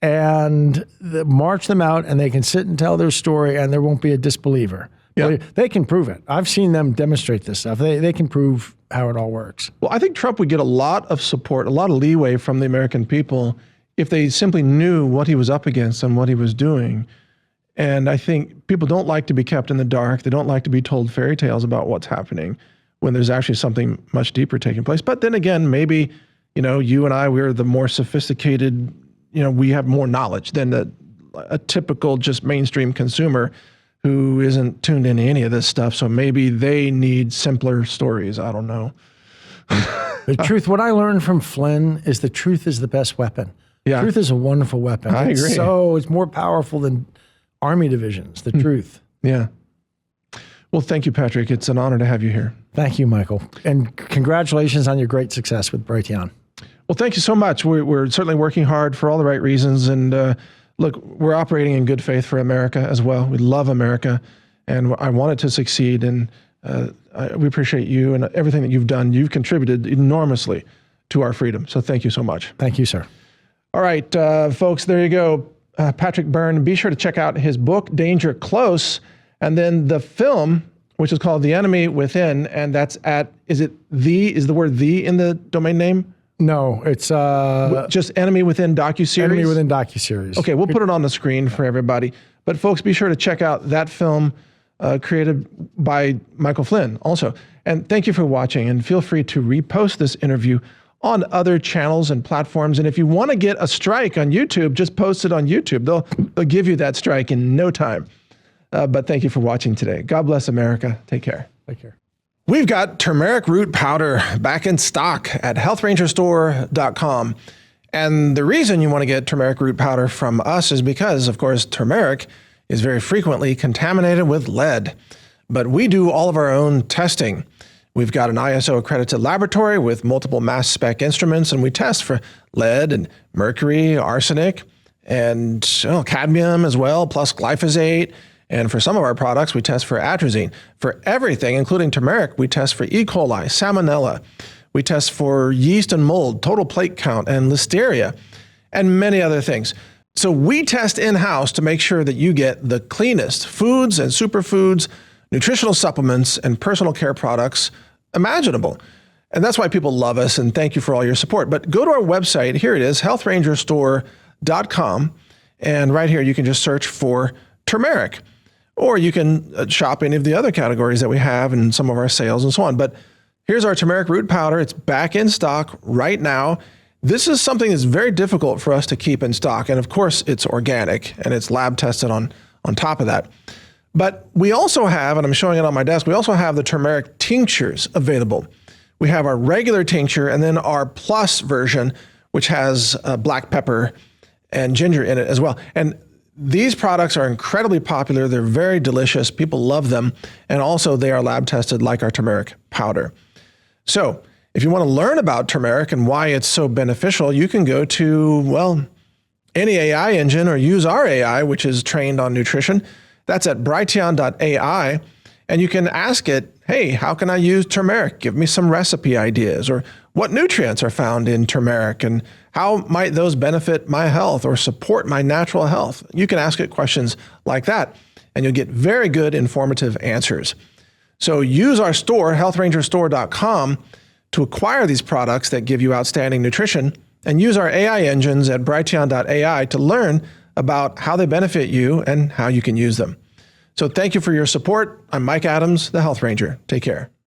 Speaker 1: And march them out, and they can sit and tell their story, and there won't be a disbeliever. Yeah. They can prove it. I've seen them demonstrate this stuff. They can prove how it all works.
Speaker 2: Well, I think Trump would get a lot of support, a lot of leeway from the American people if they simply knew what he was up against and what he was doing. And I think people don't like to be kept in the dark. They don't like to be told fairy tales about what's happening when there's actually something much deeper taking place. But then again, maybe, you and I, we're the more sophisticated, we have more knowledge than a typical just mainstream consumer who isn't tuned into any of this stuff. So maybe they need simpler stories. I don't know.
Speaker 1: The truth, what I learned from Flynn is the truth is the best weapon.
Speaker 2: Yeah.
Speaker 1: Truth is a wonderful weapon.
Speaker 2: I agree.
Speaker 1: So it's more powerful than army divisions, the truth.
Speaker 2: Yeah. Well, thank you, Patrick. It's an honor to have you here.
Speaker 1: Thank you, Michael. And congratulations on your great success with Brigade.
Speaker 2: Well, thank you so much. We're certainly working hard for all the right reasons. And look, we're operating in good faith for America as well. We love America, and I want it to succeed. And we appreciate you and everything that you've done. You've contributed enormously to our freedom. So thank you so much.
Speaker 1: Thank you, sir.
Speaker 2: All right, folks, there you go. Patrick Byrne. Be sure to check out his book, Danger Close, and then the film, which is called The Enemy Within, and that's is the word "the" in the domain name?
Speaker 1: No, it's
Speaker 2: just Enemy Within docuseries.
Speaker 1: Enemy Within docuseries.
Speaker 2: Okay, we'll put it on the screen for everybody. But folks, be sure to check out that film created by Michael Flynn also. And thank you for watching, and feel free to repost this interview on other channels and platforms. And if you want to get a strike on YouTube, just post it on YouTube. They'll give you that strike in no time. But thank you for watching today. God bless America. Take care.
Speaker 1: Take care.
Speaker 2: We've got turmeric root powder back in stock at healthrangerstore.com. And the reason you want to get turmeric root powder from us is because, of course, turmeric is very frequently contaminated with lead. But we do all of our own testing. We've got an ISO accredited laboratory with multiple mass spec instruments, and we test for lead and mercury, arsenic, and cadmium as well, plus glyphosate. And for some of our products, we test for atrazine. For everything, including turmeric, we test for E. coli, salmonella. We test for yeast and mold, total plate count, and listeria, and many other things. So we test in-house to make sure that you get the cleanest foods and superfoods, nutritional supplements, and personal care products imaginable. And that's why people love us, and thank you for all your support. But go to our website. Here it is, healthrangerstore.com. And right here, you can just search for turmeric. Or you can shop any of the other categories that we have and some of our sales and so on. But here's our turmeric root powder. It's back in stock right now. This is something that's very difficult for us to keep in stock. And of course, it's organic and it's lab tested on top of that. But we also have, and I'm showing it on my desk, we also have the turmeric tinctures available. We have our regular tincture and then our plus version, which has black pepper and ginger in it as well. And these products are incredibly popular. They're very delicious. People love them. And also they are lab tested like our turmeric powder. So if you want to learn about turmeric and why it's so beneficial, you can go to, any AI engine or use our AI, which is trained on nutrition. That's at brighteon.ai. And you can ask it, hey, how can I use turmeric? Give me some recipe ideas, or what nutrients are found in turmeric and how might those benefit my health or support my natural health? You can ask it questions like that, and you'll get very good informative answers. So use our store, healthrangerstore.com, to acquire these products that give you outstanding nutrition and use our AI engines at Brighteon.ai to learn about how they benefit you and how you can use them. So thank you for your support. I'm Mike Adams, the Health Ranger. Take care.